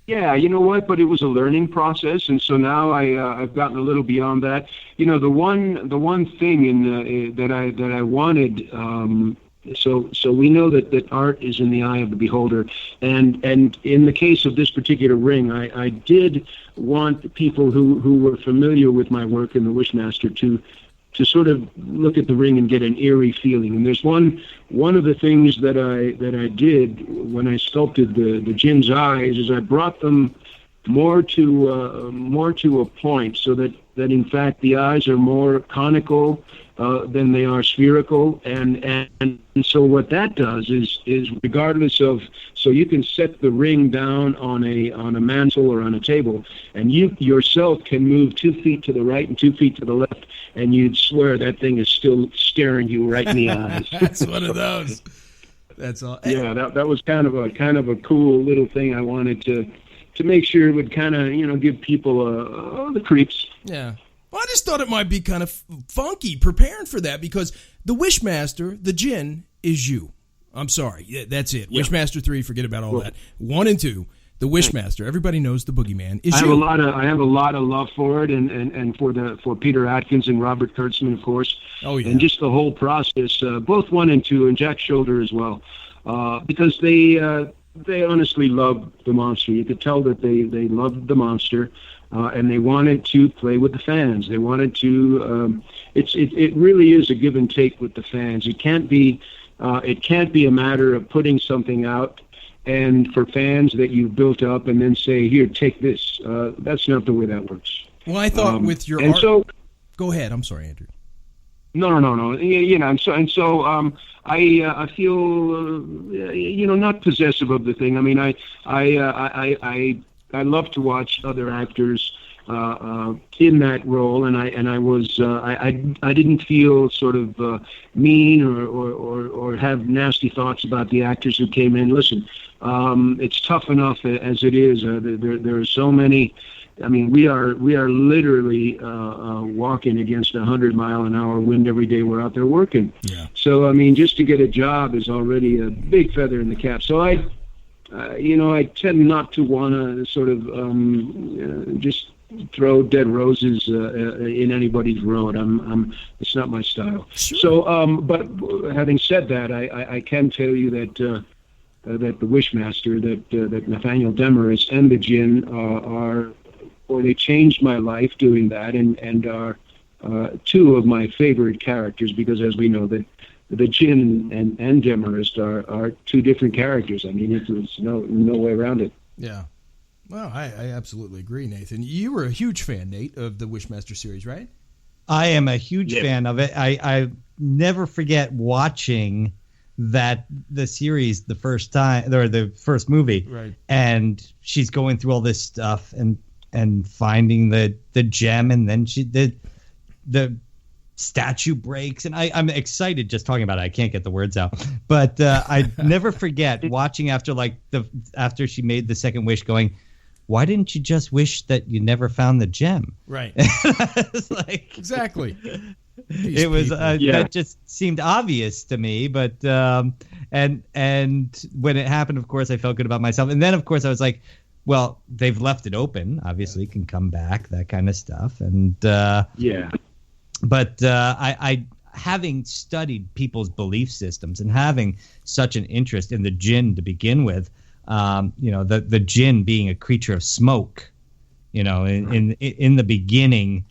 Yeah, you know what? But it was a learning process, and so now I've gotten a little beyond that. The one thing that I wanted. So we know that art is in the eye of the beholder, and in the case of this particular ring, I did want people who were familiar with my work in the WishMaster to sort of look at the ring and get an eerie feeling. And there's one of the things that I did when I sculpted the Jin's eyes is I brought them more to a point, so that in fact the eyes are more conical than they are spherical, and so what that does is regardless of, so you can set the ring down on a mantle or on a table, and you yourself can move 2 feet to the right and 2 feet to the left, and you'd swear that thing is still staring you right in the eyes. That's one of those. That's all. Yeah, that was kind of a cool little thing I wanted to make sure it would kind of give people the creeps. Yeah. Well, I just thought it might be kind of funky preparing for that, because the Wishmaster, the Jinn, is you. I'm sorry. That's it. Yeah. Wishmaster 3, forget about all that. 1 and 2, the Wishmaster. Everybody knows the boogeyman is you. I have a lot of love for it, and for Peter Atkins and Robert Kurtzman, of course. Oh, yeah. And just the whole process, both 1 and 2, and Jack Shoulder as well, because they honestly loved the monster. You could tell that they loved the monster. And they wanted to play with the fans. They wanted to. It really is a give and take with the fans. It can't be a matter of putting something out and for fans that you've built up and then say, here, take this. That's not the way that works. Well, I thought with your art. So, go ahead. I'm sorry, Andrew. No. I feel not possessive of the thing. I mean, I love to watch other actors in that role, and I didn't feel sort of mean or have nasty thoughts about the actors who came in. Listen, it's tough enough as it is. There are so many. I mean, we are literally walking against 100-mile-an-hour wind every day we're out there working. Yeah. So I mean, just to get a job is already a big feather in the cap. So I tend not to want to sort of just throw dead roses in anybody's road. It's not my style. Sure. So, but having said that, I can tell you that the Wishmaster, that Nathaniel Demarest and the Jinn they changed my life doing that, and are 2 of my favorite characters, because as we know, the Jinn and Demarest are 2 different characters. I mean, there's no way around it. Yeah. Well, I absolutely agree, Nathan. You were a huge fan, Nate, of the Wishmaster series, right? I am a huge fan of it. I never forget watching the series the first time, or the first movie, right? And she's going through all this stuff and finding the gem, and then the statue breaks, and I'm excited just talking about it. I can't get the words out, but I never forget watching after she made the second wish, going, why didn't you just wish that you never found the gem? Right. It's like, exactly. It was that just seemed obvious to me, but and when it happened, of course, I felt good about myself, and then of course I was like, well, they've left it open. Obviously, it can come back, that kind of stuff, and But I having studied people's belief systems and having such an interest in the Jinn to begin with, the Jinn being a creature of smoke, in the beginning,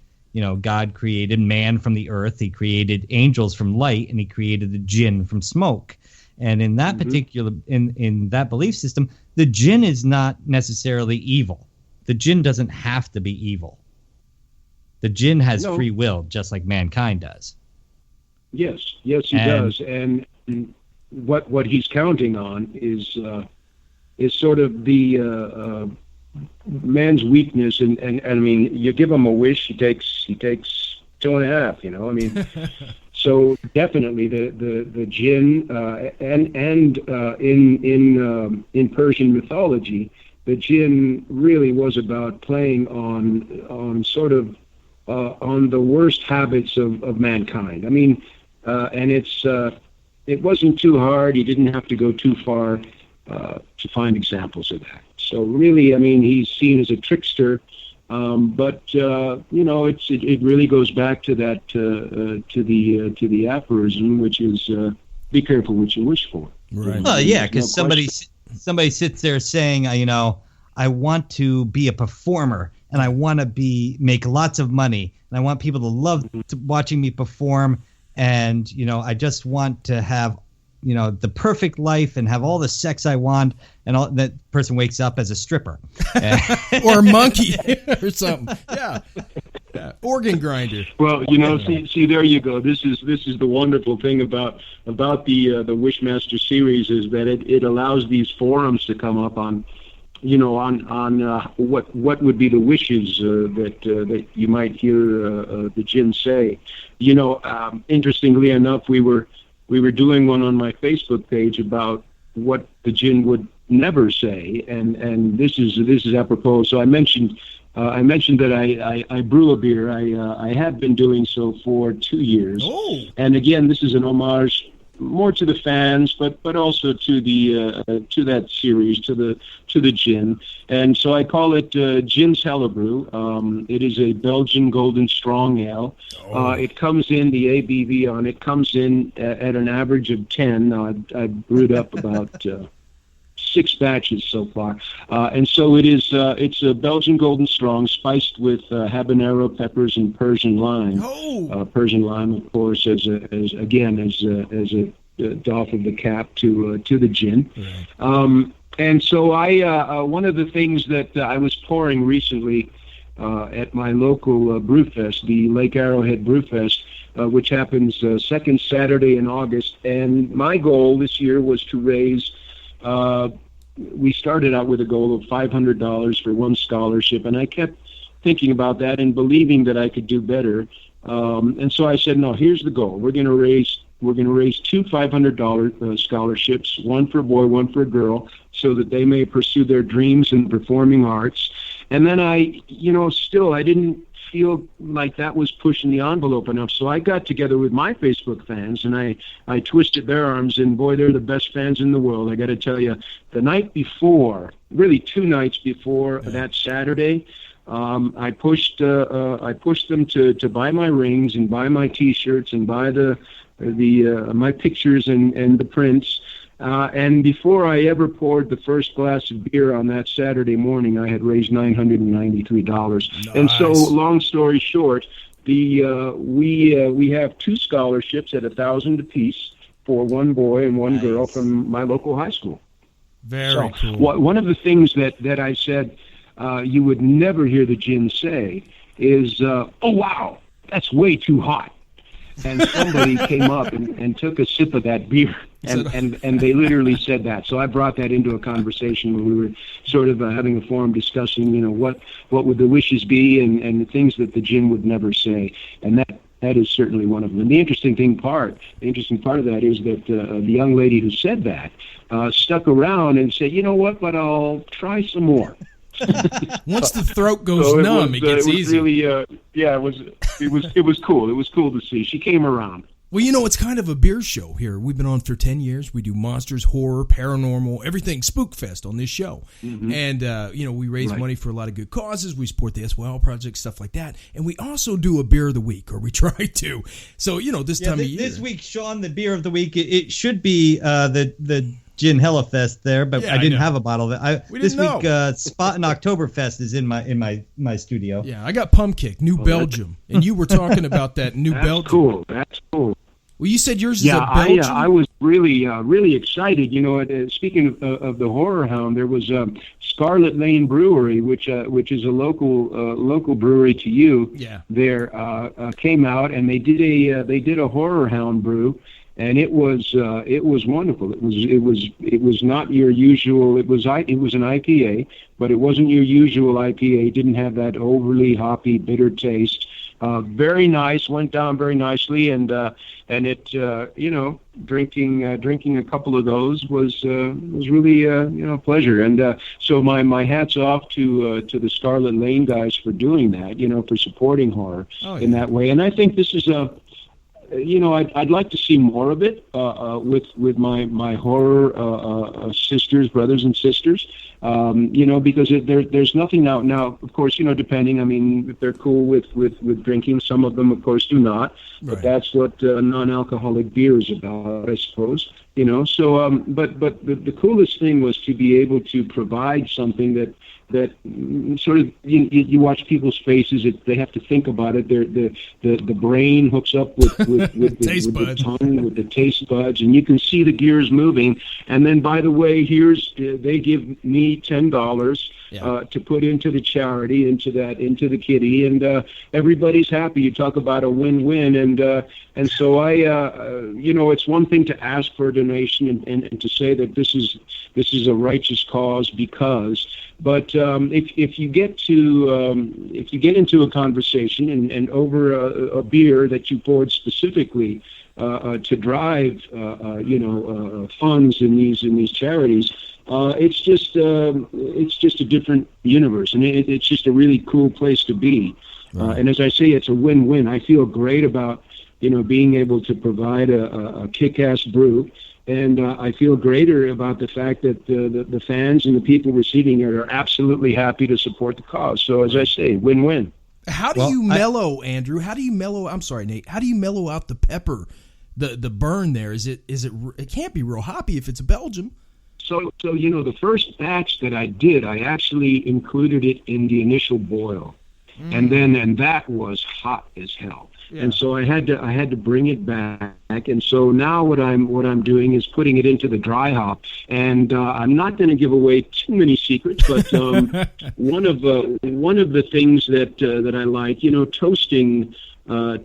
God created man from the earth, he created angels from light, and he created the Jinn from smoke. And in that particular, in that belief system, the jinn is not necessarily evil. The jinn doesn't have to be evil. The jinn has free will, just like mankind does. Yes, he does. And what he's counting on is sort of the man's weakness. And I mean, you give him a wish, he takes 2.5. You know, I mean. So definitely the jinn and in Persian mythology, the jinn really was about playing on sort of on the worst habits of mankind. I mean, and it wasn't too hard. You didn't have to go too far to find examples of that. So really, I mean, he's seen as a trickster. But you know, it really goes back to that to the aphorism, which is be careful what you wish for. Right. Well, yeah, because somebody sits there saying, you know, I want to be a performer and I want to make lots of money and I want people to love watching me perform, and you know, I just want to have, you know, the perfect life and have all the sex I want, and all that person wakes up as a stripper or a monkey or something. Yeah. Organ grinder. Well, you know, see, there you go. This is the wonderful thing about the WishMaster series, is that it allows these forums to come up on, you know, on what would be the wishes that you might hear the jinn say. You know, interestingly enough, we were doing one on my Facebook page about what the jinn would never say, and this is apropos. So I mentioned that I brew a beer. I have been doing so for 2 years. Oh. And again, this is an homage more to the fans, but also to to that series, to the gin. And so I call it Gin's Hellebrew. It is a Belgian Golden Strong Ale. Oh. It comes in, the ABV on it comes in at an average of 10. I've brewed up about 6 batches so far, and so it's a Belgian Golden Strong spiced with habanero peppers and Persian lime. Oh. Persian lime, of course, as a doff of the cap to the gin. Right. And so I one of the things that I was pouring recently at my local Brewfest, the Lake Arrowhead Brewfest, which happens second Saturday in August, and my goal this year was to raise. We started out with a goal of $500 for one scholarship, and I kept thinking about that and believing that I could do better. And so I said, no, here's the goal. We're going to raise 2 $500 scholarships, one for a boy, one for a girl, so that they may pursue their dreams in performing arts. And then I didn't feel like that was pushing the envelope enough. So I got together with my Facebook fans, and I twisted their arms, and boy, they're the best fans in the world. I got to tell you, the night before, really 2 nights before that Saturday, I pushed them to buy my rings and buy my T-shirts and buy my pictures and the prints. And before I ever poured the first glass of beer on that Saturday morning, I had raised $993. Nice. And so, long story short, we have 2 scholarships at $1,000 apiece for one boy and one girl from my local high school. Very cool. One of the things that I said you would never hear the jinn say is, "Oh wow, that's way too hot." And somebody came up and took a sip of that beer, and they literally said that. So I brought that into a conversation when we were sort of having a forum discussing, you know, what would the wishes be and the things that the jinn would never say, and that is certainly one of them. And the interesting part of that is that the young lady who said that stuck around and said, you know what, but I'll try some more. Once the throat goes numb, it gets easy. Really, it was cool. It was cool to see. She came around. Well, you know, it's kind of a beer show here. We've been on for 10 years. We do monsters, horror, paranormal, everything Spookfest on this show. Mm-hmm. And, we raise money for a lot of good causes. We support the SYL Project, stuff like that. And we also do a beer of the week, or we try to. So, you know, this time of year. This week, Sean, the beer of the week, it should be the Gin Hellafest there, but I didn't have a bottle of it. This week, Spot and Oktoberfest is in my studio. Yeah, I got Pumpkick, New Belgium, and you were talking about that New Belgium. That's cool. Well, you said yours is Yeah, a Belgian? I was really excited. You know, speaking of the Horror Hound, there was Scarlet Lane Brewery, which is a local brewery to you. Yeah. There came out and they did a Horror Hound brew, and it was wonderful. It was not your usual. It was an IPA, but it wasn't your usual IPA. It didn't have that overly hoppy, bitter taste. Very nice, went down very nicely, and it drinking a couple of those was really a pleasure. And so my hats off to the Scarlet Lane guys for doing that, for supporting horror in that way. And I think this is I'd like to see more of it with my horror sisters, brothers and sisters. Because there's nothing now. Of course, depending. I mean, if they're cool with drinking, some of them, of course, do not. But that's what non-alcoholic beer is about, I suppose. So but the coolest thing was to be able to provide something that sort of you watch people's faces. They have to think about it. The brain hooks up with the tongue, with the taste buds, and you can see the gears moving. And then, by the way, they give me $10 to put into the charity, into the kitty, and everybody's happy. You talk about a win-win, and so it's one thing to ask for a donation and to say that this is a righteous cause because. But if you get into a conversation and over a beer that you poured specifically to drive funds in these charities, it's just a different universe, and it's just a really cool place to be. And as I say, it's a win-win. I feel great about being able to provide a kick-ass brew. And I feel greater about the fact that the fans and the people receiving it are absolutely happy to support the cause. So, as I say, win-win. How do you mellow, Andrew? How do you mellow? I'm sorry, Nate. How do you mellow out the pepper, the burn there? Is it? It can't be real hoppy if it's a Belgian. So the first batch that I did, I actually included it in the initial boil, and that was hot as hell. Yeah. And so I had to bring it back, and so now what I'm doing is putting it into the dry hop, and I'm not going to give away too many secrets, but one of the things that I like,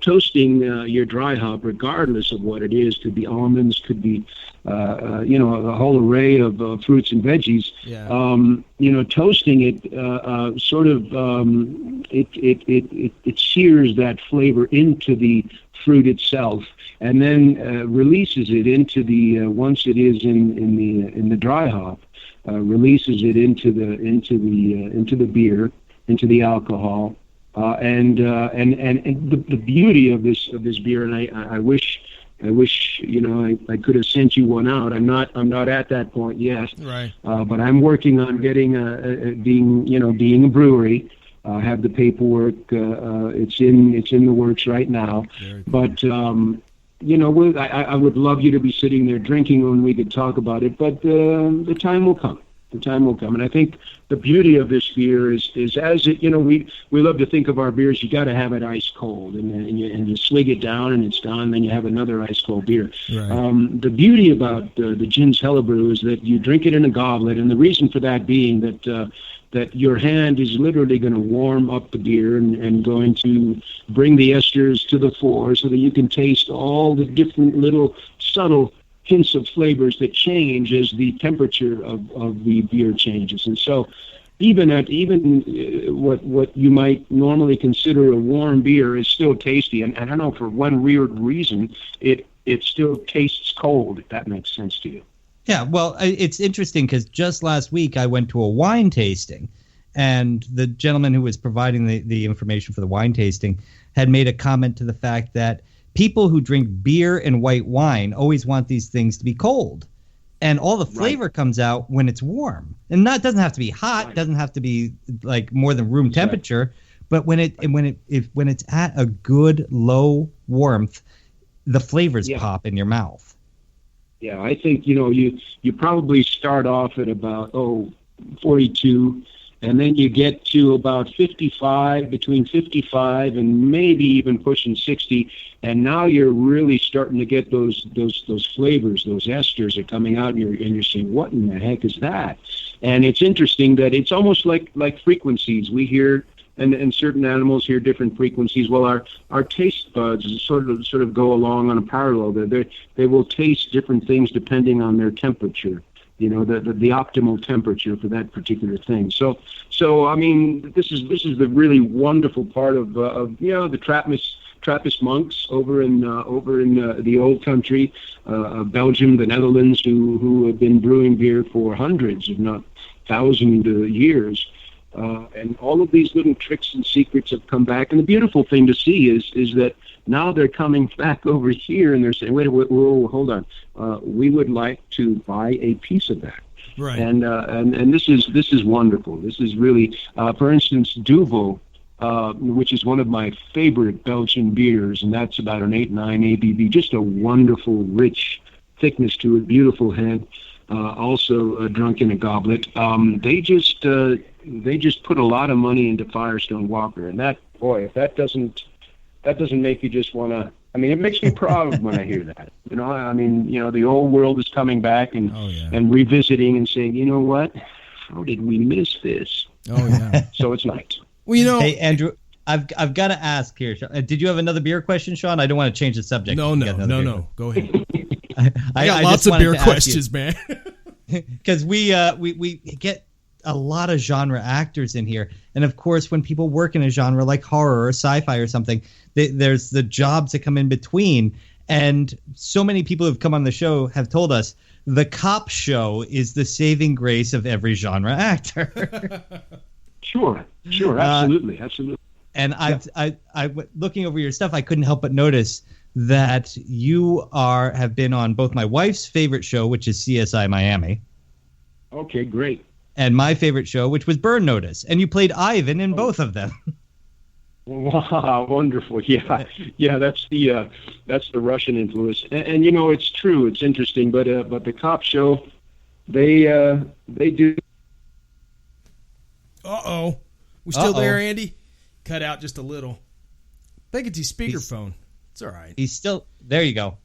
toasting your dry hop, regardless of what it is, could be almonds, could be a whole array of fruits and veggies. Yeah. Toasting it it sears that flavor into the fruit itself, and then releases it into the once it is in the dry hop, releases it into the beer, into the alcohol. And the beauty of this beer, and I wish I could have sent you one out. I'm not at that point yet. Right. But I'm working on getting being a brewery. Have the paperwork. It's in the works right now. But I would love you to be sitting there drinking when we could talk about it. But the time will come. The time will come, and I think the beauty of this beer is as it, we love to think of our beers. You got to have it ice cold, and you swig it down, and it's gone. Then you have another ice cold beer. Right. The beauty about the Gins Hellebrew is that you drink it in a goblet, and the reason for that being that your hand is literally going to warm up the beer and going to bring the esters to the fore, so that you can taste all the different little subtle hints of flavors that change as the temperature of the beer changes. And so even what you might normally consider a warm beer is still tasty. And I don't know, for one weird reason, it still tastes cold, if that makes sense to you. Yeah, well, it's interesting because just last week I went to a wine tasting, and the gentleman who was providing the information for the wine tasting had made a comment to the fact that people who drink beer and white wine always want these things to be cold, and all the flavor comes out when it's warm. And it doesn't have to be hot, doesn't have to be like more than room temperature, but when it's at a good low warmth, the flavors pop in your mouth. Yeah, I think you probably start off at about 42, And then you get to about 55, between 55 and maybe even pushing 60, and now you're really starting to get those flavors, those esters are coming out, and you're saying, what in the heck is that? And it's interesting that it's almost like frequencies. We hear, and certain animals hear different frequencies. Well, our taste buds sort of go along on a parallel. They will taste different things depending on their temperature. The optimal temperature for that particular thing. So I mean, this is the really wonderful part of the Trappist monks over in the old country, Belgium, the Netherlands, who have been brewing beer for hundreds, if not thousands, years. And all of these little tricks and secrets have come back. And the beautiful thing to see is that now they're coming back over here and they're saying, wait, whoa, hold on. We would like to buy a piece of that. Right. And this is wonderful. This is really, for instance, Divoff, which is one of my favorite Belgian beers, and that's about an 8.9 ABV. Just a wonderful, rich thickness to it, beautiful head. Also drunk in a goblet. They just put a lot of money into Firestone Walker, and that, boy, if that doesn't make you just want to. I mean, it makes me proud when I hear that. I mean, the old world is coming back and and revisiting and saying, you know what? How did we miss this? Oh yeah. So it's nice. Well, Hey, Andrew, I've got to ask here. Did you have another beer question, Sean? I don't want to change the subject. No. Go ahead. I got lots of beer questions, man. Because we get a lot of genre actors in here, and of course, when people work in a genre like horror or sci-fi or something, there's the jobs that come in between. And so many people who've come on the show have told us the cop show is the saving grace of every genre actor. Sure, absolutely. And I looking over your stuff, I couldn't help but notice that you have been on both my wife's favorite show, which is CSI Miami. Okay, great. And my favorite show, which was Burn Notice, and you played Ivan in both of them. Wow, wonderful! Yeah. That's the Russian influence, and it's true. It's interesting, but the cop show, they do. We still there, Andy? Cut out just a little. I think it's his speakerphone. It's all right. He's still there. You go.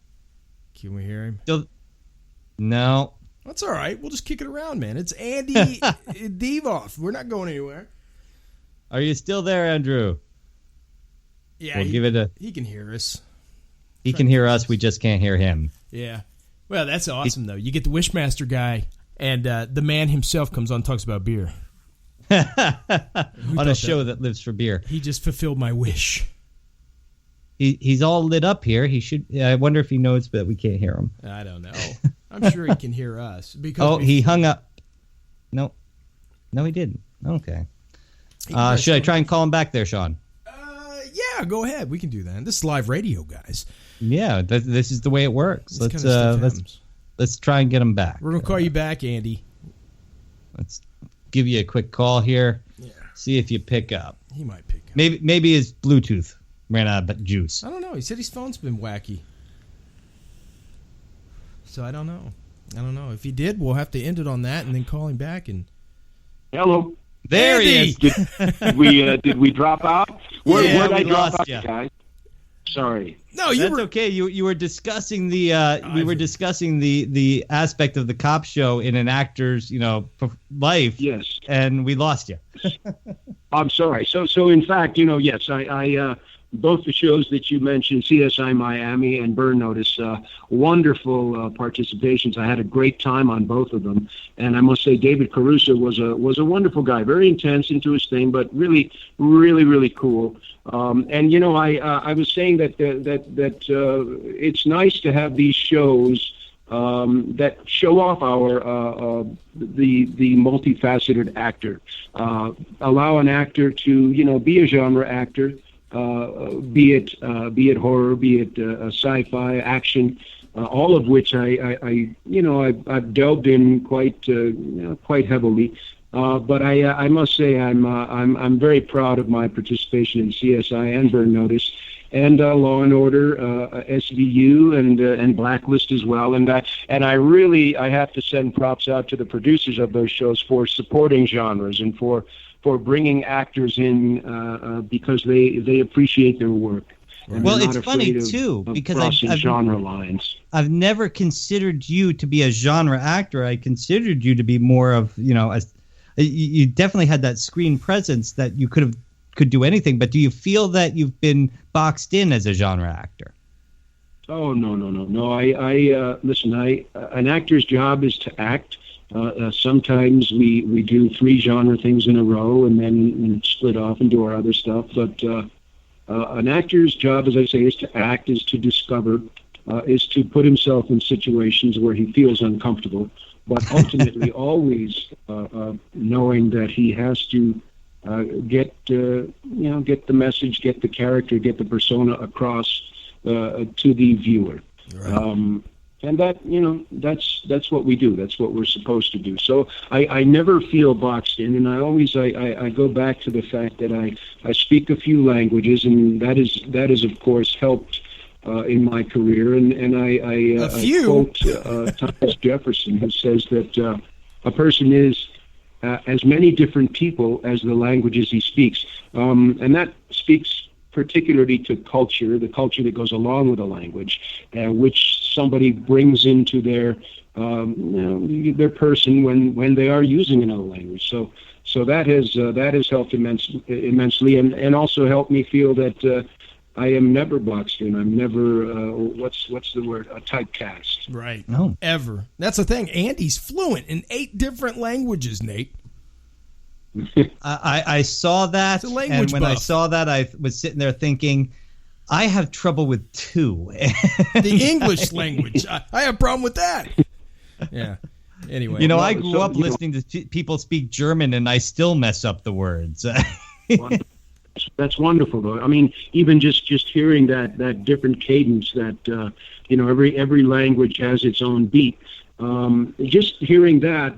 Can we hear him? Still, no. That's all right. We'll just kick it around, man. It's Andy Divoff. We're not going anywhere. Are you still there, Andrew? Yeah, he can hear us. He can hear us. We just can't hear him. Yeah. Well, that's awesome, though. You get the WishMaster guy, and the man himself comes on and talks about beer. On a show that lives for beer. He just fulfilled my wish. He's all lit up here. He should. I wonder if he knows that we can't hear him. I don't know. I'm sure he can hear us. Because he hung up. No, he didn't. Okay. Should I try and call him back there, Sean? Yeah, go ahead. We can do that. This is live radio, guys. Yeah, this is the way it works. Let's try and get him back. We're gonna call you back, Andy. Let's give you a quick call here. Yeah. See if you pick up. He might pick up. Maybe his Bluetooth ran out of juice. I don't know. He said his phone's been wacky. So I don't know. If he did, we'll have to end it on that and then call him back. And hello. There he is. Did we drop out? Where'd I drop out, guys? Sorry. No, That's okay. You were discussing the the aspect of the cop show in an actor's life. Yes. And we lost you. I'm sorry. So in fact, yes, I both the shows that you mentioned, CSI Miami and Burn Notice, wonderful participations. I had a great time on both of them, and I must say David Caruso was a wonderful guy, very intense into his thing, but really, really, really cool. And I was saying that it's nice to have these shows that show off our the multifaceted actor, allow an actor to be a genre actor. Be it horror, be it sci-fi, action, all of which I've delved in quite heavily. But I must say I'm very proud of my participation in CSI and Burn Notice, and Law and Order, SVU, and Blacklist as well. And I really have to send props out to the producers of those shows for supporting genres and for bringing actors in because they appreciate their work. Well, it's funny too because I've genre lines. I've never considered you to be a genre actor. I considered you to be more of, you definitely had that screen presence that you could do anything. But do you feel that you've been boxed in as a genre actor? Oh, no. I listen. An actor's job is to act. Sometimes we do 3 genre things in a row and then split off and do our other stuff. But an actor's job, as I say, is to act, is to discover, is to put himself in situations where he feels uncomfortable, but ultimately always knowing that he has to get the message, get the character, get the persona across to the viewer. Right. And that's what we do. That's what we're supposed to do. So I never feel boxed in, and I go back to the fact that I speak a few languages, and that is of course helped in my career. And I quote Thomas Jefferson, who says that a person is as many different people as the languages he speaks, and that speaks particularly to culture, the culture that goes along with a language, which somebody brings into their person when they are using another language. So that has helped immensely, and also helped me feel that I am never boxed in. I'm never what's the word? A typecast. Right. No. Ever. That's the thing. Andy's fluent in 8 different languages, Nate. I saw that, and when I saw that, I was sitting there thinking, I have trouble with 2. The English language. I have a problem with that. Yeah. Anyway. I grew up listening to people speak German, and I still mess up the words. That's wonderful, though. I mean, even just hearing that different cadence, that every language has its own beat. Just hearing that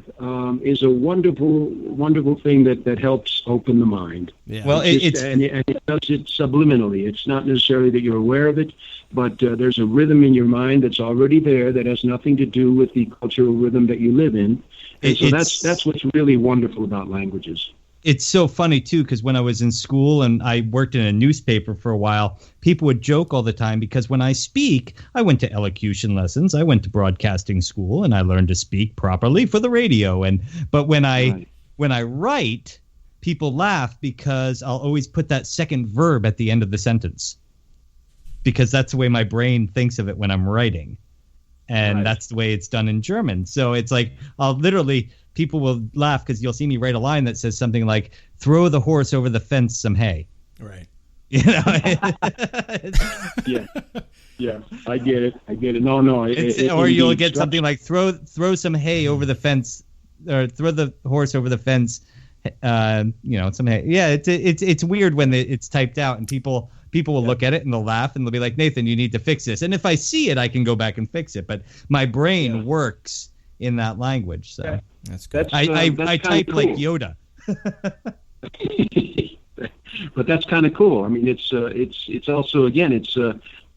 is a wonderful thing that helps open the mind. Yeah. Well, it does it subliminally. It's not necessarily that you're aware of it, but there's a rhythm in your mind that's already there that has nothing to do with the cultural rhythm that you live in. And so that's what's really wonderful about languages. It's so funny, too, because when I was in school and I worked in a newspaper for a while, people would joke all the time because when I speak, I went to elocution lessons, I went to broadcasting school, and I learned to speak properly for the radio. But when I write, people laugh because I'll always put that second verb at the end of the sentence because that's the way my brain thinks of it when I'm writing. And that's the way it's done in German. So it's like I'll literally... People will laugh because you'll see me write a line that says something like, throw the horse over the fence some hay. Right. Yeah, I get it. No. Or you'll get something like, throw some hay over the fence, or throw the horse over the fence, some hay. Yeah, it's weird when it's typed out and people will look at it and they'll laugh and they'll be like, Nathan, you need to fix this. And if I see it, I can go back and fix it. But my brain works in that language. So. Yeah. That's good. I type cool. Like Yoda. But that's kind of cool. I mean, it's also, again, it's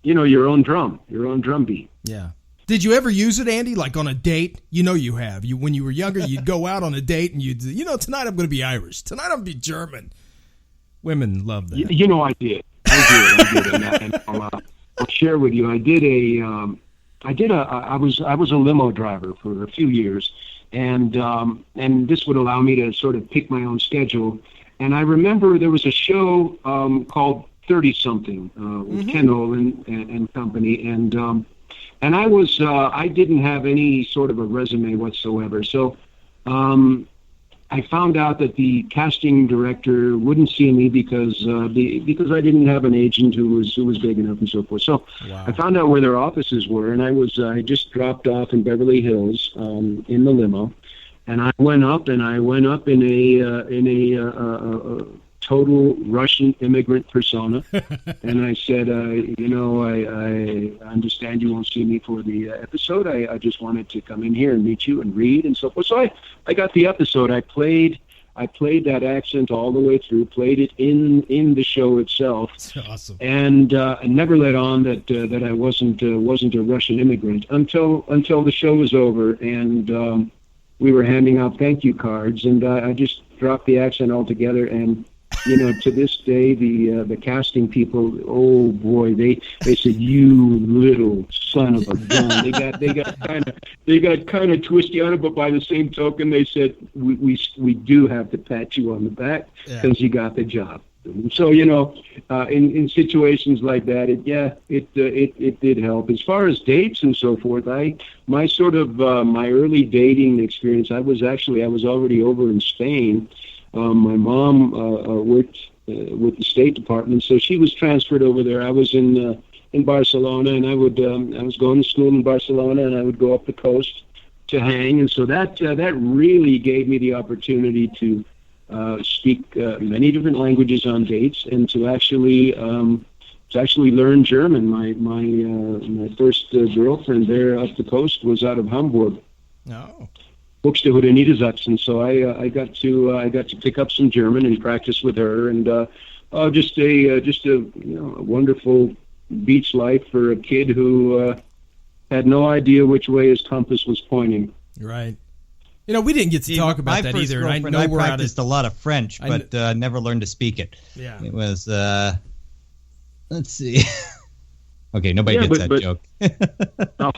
your own drum beat. Yeah. Did you ever use it, Andy, like on a date? You have. When you were younger, you'd go out on a date and you'd, tonight I'm going to be Irish. Tonight I'm going to be German. Women love that. I did. And I'll share with you. I was a limo driver for a few years. And this would allow me to sort of pick my own schedule. And I remember there was a show called 30-something with Ken Olin and company. And I didn't have any sort of a resume whatsoever. So I found out that the casting director wouldn't see me because I didn't have an agent who was big enough and so forth. So I found out where their offices were, and I just dropped off in Beverly Hills in the limo, and I went up in a total Russian immigrant persona, and I said, I understand you won't see me for the episode. I just wanted to come in here and meet you and read and so forth. So I got the episode. I played I played that accent all the way through, played it in the show itself. That's awesome. And I never let on that I wasn't a Russian immigrant until the show was over, and we were handing out thank you cards, and I just dropped the accent altogether. And to this day, the casting people, oh boy, they said, "You little son of a gun." They got kind of twisty on it, but by the same token, they said, "We do have to pat you on the back because you got the job." So in situations like that, it did help. As far as dates and so forth, my early dating experience, I was already over in Spain. My mom worked with the State Department, so she was transferred over there. I was in Barcelona, and I was going to school in Barcelona, and I would go up the coast to hang, and so that really gave me the opportunity to speak many different languages on dates, and to actually learn German. My first girlfriend there up the coast was out of Hamburg. Oh. Buxtehude Niedersachsen. So I got to pick up some German and practice with her, and just a wonderful beach life for a kid who had no idea which way his compass was pointing. Right. We didn't get to talk about that either. I practiced a lot of French, but never learned to speak it. Yeah. It was. Let's see. Okay, nobody gets that joke. No.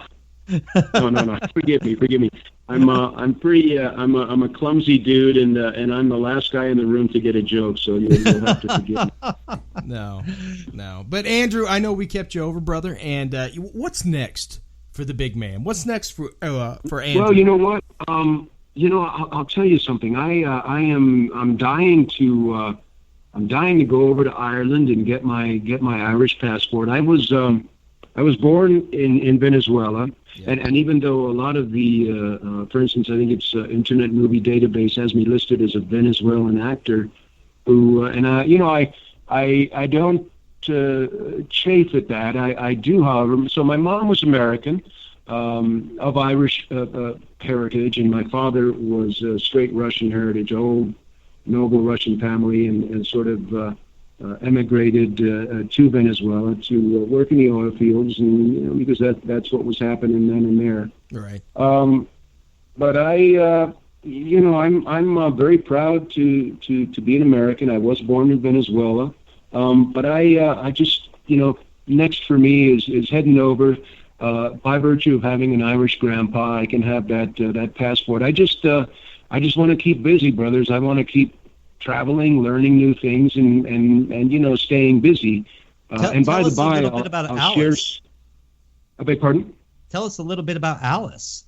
Forgive me. I'm a clumsy dude, and I'm the last guy in the room to get a joke, so you'll have to forgive me. No. But Andrew, I know we kept you over, brother. And what's next for the big man? What's next for Andrew? Well, you know what? I'll tell you something. I'm dying to go over to Ireland and get my Irish passport. I was born in Venezuela. Yeah. And even though a lot of the, for instance, I think it's Internet Movie Database has me listed as a Venezuelan actor, who, I don't chafe at that. I do, however. So my mom was American, of Irish heritage, and my father was straight Russian heritage, old noble Russian family, and sort of emigrated to Venezuela to work in the oil fields, and because that's what was happening then and there. Right. But I'm very proud to be an American. I was born in Venezuela, but I just next for me is heading over. By virtue of having an Irish grandpa, I can have that passport. I just want to keep busy, brothers. I want to keep traveling, learning new things, and staying busy. And by the by, I'll share. I beg pardon? Tell us a little bit about Alice.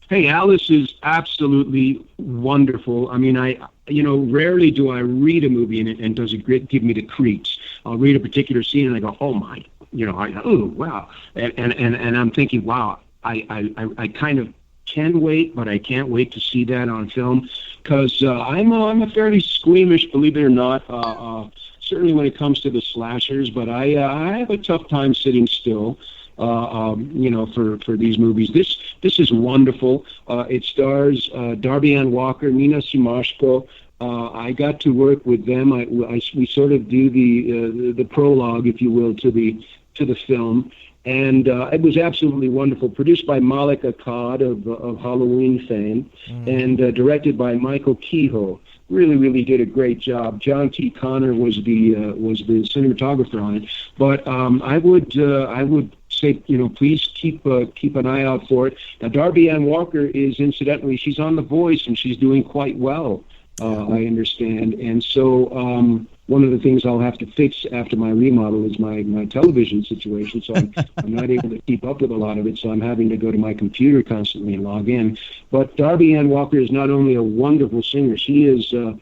Hey, Alice is absolutely wonderful. I mean, rarely do I read a movie and does it give me the creeps. I'll read a particular scene and I go, oh my, wow, and I'm thinking, wow, I kind of can wait, but I can't wait to see that on film, because I'm a fairly squeamish, believe it or not, certainly when it comes to the slashers, but I have a tough time sitting still, for these movies. This is wonderful. It stars Darby Ann Walker, Nina Simashko. I got to work with them. We sort of do the prologue, if you will, to the film. And it was absolutely wonderful. Produced by Malik Akkad of Halloween fame, and directed by Michael Kehoe. Really, really did a great job. John T. Connor was the cinematographer on it. But I would say, please keep an eye out for it. Now, Darby Ann Walker is, incidentally, she's on The Voice, and she's doing quite well, I understand. And so one of the things I'll have to fix after my remodel is my television situation, so I'm not able to keep up with a lot of it, so I'm having to go to my computer constantly and log in. But Darby Ann Walker is not only a wonderful singer, she's a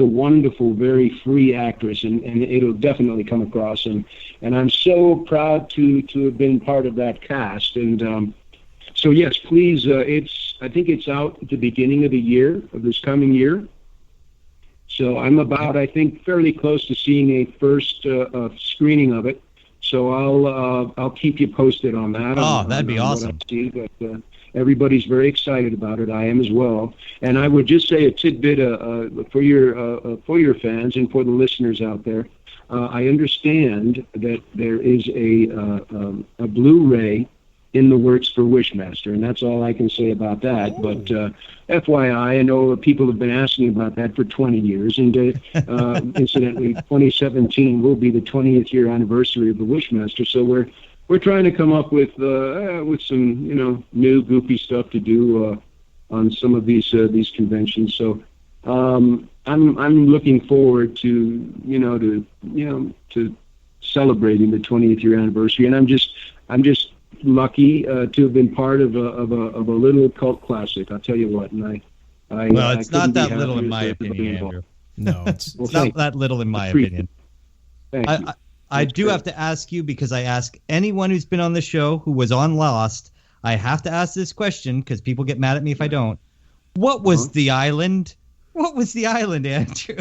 wonderful, very free actress, and it'll definitely come across. And I'm so proud to have been part of that cast. And so, yes, please, I think it's out at the beginning of the year, of this coming year. So I'm I think, fairly close to seeing a first screening of it. So I'll keep you posted on that. Oh, that'd be awesome. But everybody's very excited about it. I am as well. And I would just say a tidbit for your fans and for the listeners out there. I understand that there is a Blu-ray in the works for WishMaster, and that's all I can say about that. Ooh. But FYI, I know people have been asking about that for 20 years, and incidentally, 2017 will be the 20th year anniversary of the WishMaster, so we're trying to come up with some new goofy stuff to do on some of these conventions. So I'm looking forward to celebrating the 20th year anniversary, and I'm just lucky to have been part of a little cult classic. I'll tell you what, and it's not that little in my opinion, Andrew. No, it's not that little in my opinion. I do have to ask you, because I ask anyone who's been on the show who was on Lost, I have to ask this question because people get mad at me if I don't. What was the island? What was the island, Andrew?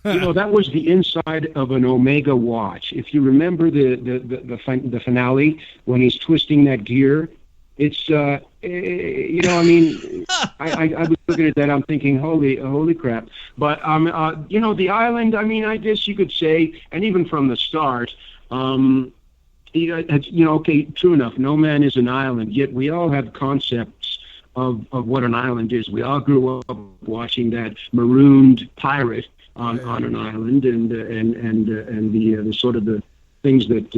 That was the inside of an Omega watch. If you remember the finale when he's twisting that gear, it's I was looking at that, I'm thinking, holy crap. But the island, I guess you could say, and even from the start, okay, true enough, no man is an island, yet we all have concepts of what an island is. We all grew up watching that marooned pirate on an island, and the sort of the things that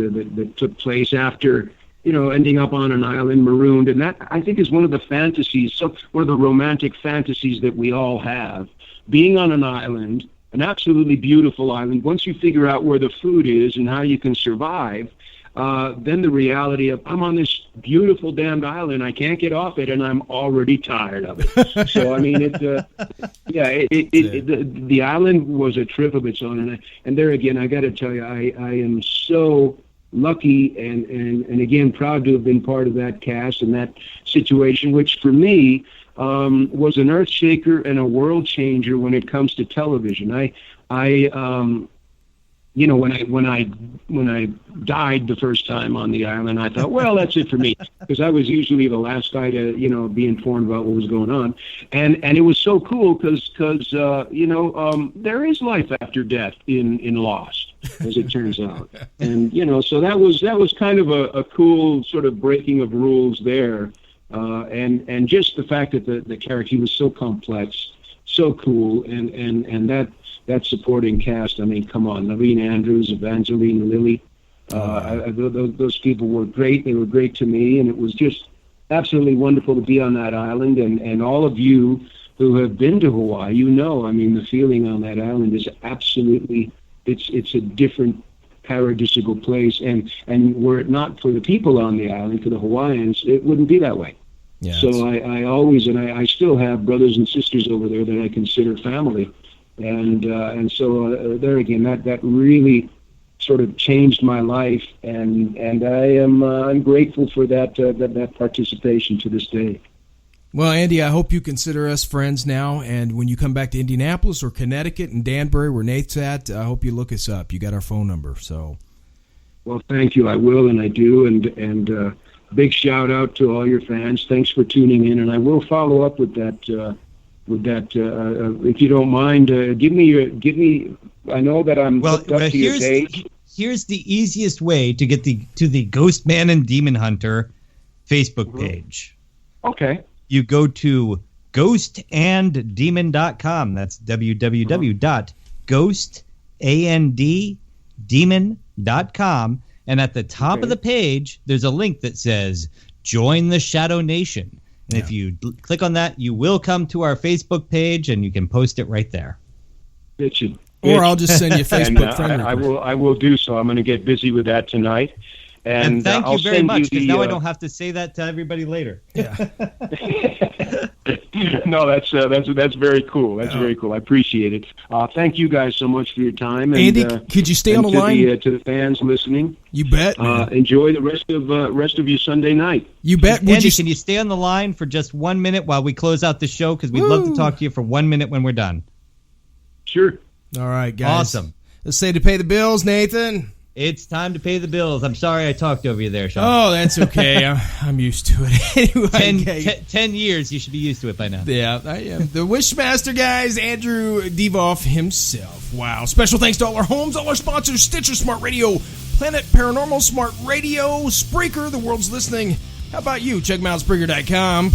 took place after, ending up on an island marooned. And that, I think, is one of the fantasies, one of the romantic fantasies that we all have. Being on an island, an absolutely beautiful island, once you figure out where the food is and how you can survive, then the reality of, I'm on this beautiful damned island, I can't get off it, and I'm already tired of it. So, the island was a trip of its own. And there again, I got to tell you, I am so lucky and again proud to have been part of that cast and that situation, which for me was an earth shaker and a world changer when it comes to television. When I died the first time on the island, I thought, well, that's it for me, because I was usually the last guy to be informed about what was going on, and it was so cool because there is life after death in Lost, as it turns out, and so that was kind of a cool sort of breaking of rules there, and just the fact that the character, he was so complex, so cool, and that supporting cast, I mean, come on, Naveen Andrews, Evangeline Lilly, those people were great. They were great to me, and it was just absolutely wonderful to be on that island. And all of you who have been to Hawaii, the feeling on that island is absolutely, it's a different paradisical place. And were it not for the people on the island, for the Hawaiians, it wouldn't be that way. Yeah, so I always, and I still have brothers and sisters over there that I consider family. And so there again, that really sort of changed my life, and I'm grateful for that participation to this day. Well, Andy, I hope you consider us friends now, and when you come back to Indianapolis or Connecticut and Danbury, where Nate's at, I hope you look us up. You got our phone number, so. Well, thank you. I will, and I do, and big shout out to all your fans. Thanks for tuning in, and I will follow up with that. If you don't mind, give me. I know that I'm hooked up to your page. Here's the easiest way to get to the GhostMan and Demon Hunter Facebook page. Okay. You go to ghostanddemon.com. That's www.ghostanddemon.com. And at the top of the page, there's a link that says Join the Shadow Nation. And if you click on that, you will come to our Facebook page, and you can post it right there. Or I'll just send you a Facebook friend request. I will do so. I'm going to get busy with that tonight. And thank you very much, because now I don't have to say that to everybody later. Yeah. No, that's very cool. That's very cool. I appreciate it. Thank you guys so much for your time. And, Andy, could you stay on the line? To the fans listening. You bet. Enjoy the rest of your Sunday night. You bet. Andy, can you stay on the line for just 1 minute while we close out the show? Because we'd love to talk to you for 1 minute when we're done. Sure. All right, guys. Awesome. Let's say to pay the bills, Nathan. It's time to pay the bills. I'm sorry I talked over you there, Sean. Oh, that's okay. I'm used to it. Anyway, 10 years, you should be used to it by now. Yeah, I am. The WishMaster guys, Andrew Divoff himself. Wow. Special thanks to all our homes, all our sponsors, Stitcher Smart Radio, Planet Paranormal Smart Radio, Spreaker, the world's listening. How about you? Check them out, Spreaker.com.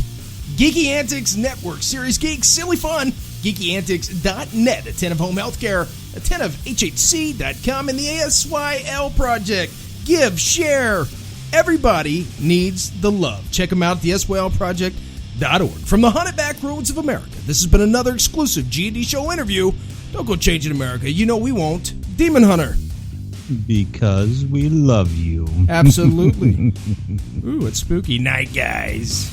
Geeky Antics Network, Serious Geeks, Silly Fun, GeekyAntics.net, a 10 of Home Healthcare, a 10 of HHC.com, and the ASYL Project. Give, share. Everybody needs the love. Check them out at the ASYLproject.org. From the haunted back roads of America, this has been another exclusive G&D Show interview. Don't go changing America. You know we won't. Demon Hunter. Because we love you. Absolutely. Ooh, it's spooky night, guys.